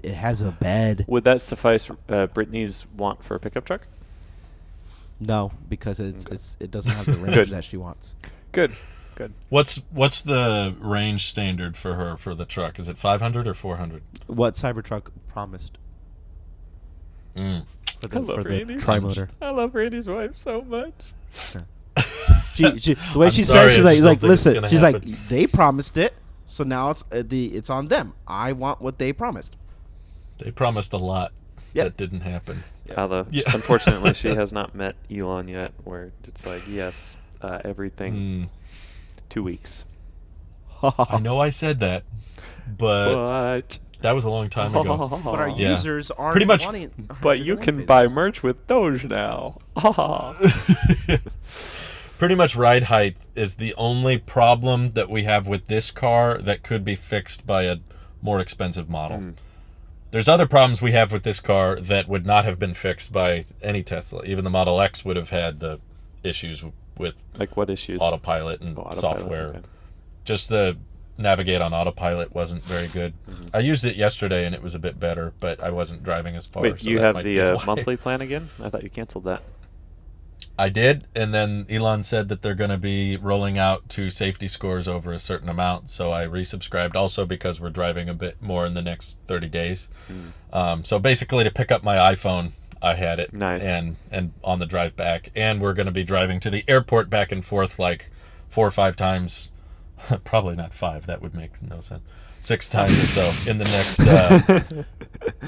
It has a bed. Would that suffice Brittany's want for a pickup truck? No, because it doesn't have the range Good. that she wants. Good. What's the range standard for her for the truck? Is it 500 or 400? What Cybertruck promised Mm. for I the love Randy. tri-motor. I love Randy's wife so much. She the way I'm she sorry, said, I just don't she's like think it's listen, gonna she's happen. like, they promised it. So now it's on them. I want what they promised. They promised a lot Yep. that didn't happen. Although, unfortunately, she has not met Elon yet, where it's like, yes, everything 2 weeks. I know I said that, but that was a long time ago. But our Yeah. users aren't Pretty much- wanting. But you can buy merch with Doge now. Pretty much ride height is the only problem that we have with this car that could be fixed by a more expensive model. There's other problems we have with this car that would not have been fixed by any Tesla. Even the Model X would have had the issues with Like what issues? autopilot and Autopilot, software. okay. Just the navigate on autopilot wasn't very good. I used it yesterday and it was a bit better, but I wasn't driving as far. Wait, so you that have might be the why. monthly plan again? I thought you canceled that. I did, and then Elon said that they're going to be rolling out to safety scores over a certain amount, so I resubscribed also because we're driving a bit more in the next 30 days. So basically to pick up my iPhone, I had it. Nice. And on the drive back, and we're going to be driving to the airport back and forth like 4 or 5 times. Probably not 5, that would make no sense. 6 times or so in the next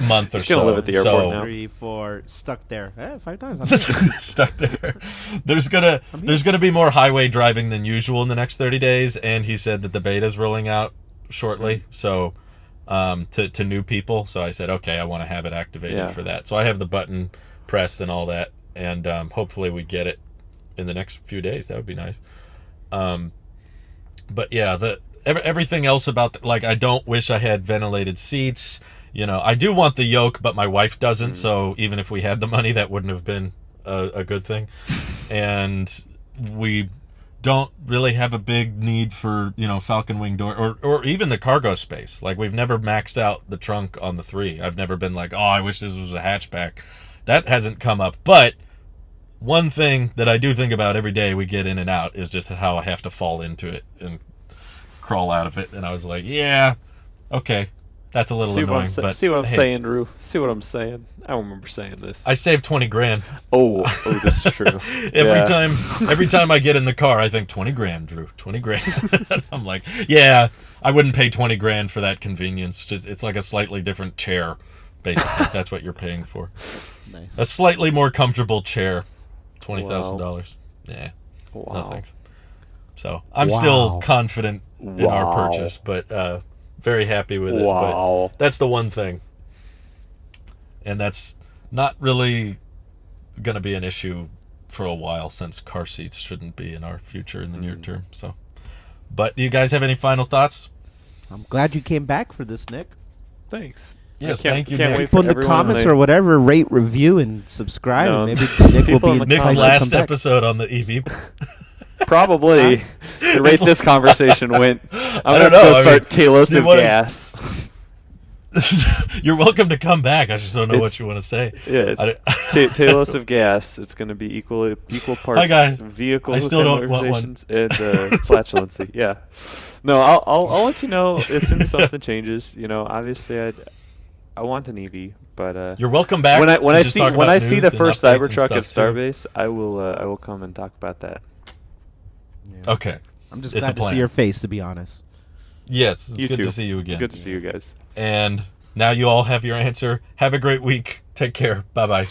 month or Just gonna so. live at the airport So- now. 3, 4, stuck there. 5 times. I'm stuck there. There's gonna be more highway driving than usual in the next 30 days, and he said that the beta's rolling out shortly. So to new people. So I said, okay, I want to have it activated for that. So I have the button pressed and all that, and hopefully we get it in the next few days. That would be nice. But yeah, everything else about like I don't wish I had ventilated seats. You know, I do want the yoke, but my wife doesn't. So even if we had the money, that wouldn't have been a good thing. And we don't really have a big need for, you know, Falcon Wing door or even the cargo space. Like we've never maxed out the trunk on the 3. I've never been like, oh, I wish this was a hatchback. That hasn't come up. But one thing that I do think about every day we get in and out is just how I have to fall into it and crawl out of it. And I was like, yeah, okay, that's a little annoying. But see what I'm hey, saying, Drew? See what I'm saying? I don't remember saying this. I saved 20 grand. Oh, this is true. Every time I get in the car, I think 20 grand, Drew, 20 grand. I'm like, yeah, I wouldn't pay 20 grand for that convenience. Just it's like a slightly different chair, basically. That's what you're paying for. Nice. A slightly more comfortable chair, $20,000. Yeah, Wow. no thanks. So I'm still confident in our Wow. purchase, but very happy with it. Wow. But that's the one thing. And that's not really going to be an issue for a while, since car seats shouldn't be in our future in the near term. So, but do you guys have any final thoughts? I'm glad you came back for this, Nick. Thanks. Yes, I can't- thank you, can't Nick. wait People for in the everyone comments when or whatever, rate, review, and subscribe. No. And maybe Nick will People in be the Nick's Nice to last come back. episode on the EV. Probably. The rate this conversation went, I'm I going don't to go know, I start mean, Talos do you of wanna- Gas. You're welcome to come back. I just don't know what It's- you want to say. Yeah, it's Talos of Gas. It's going to be equal parts Hi, guys. vehicles I still don't want one. organizations and flatulency. Yeah. No, I'll let you know as soon as something changes. You know, obviously I want an EV, but You're welcome back. when to I just see talk when about I see news the and first updates and Cybertruck at stuff, too. Starbase, I will come and talk about that. Yeah. Okay. I'm just It's a glad to see plan. your face, to be honest. Yes, it's You good too. to see you again. Good to see you guys. And now you all have your answer. Have a great week. Take care. Bye-bye.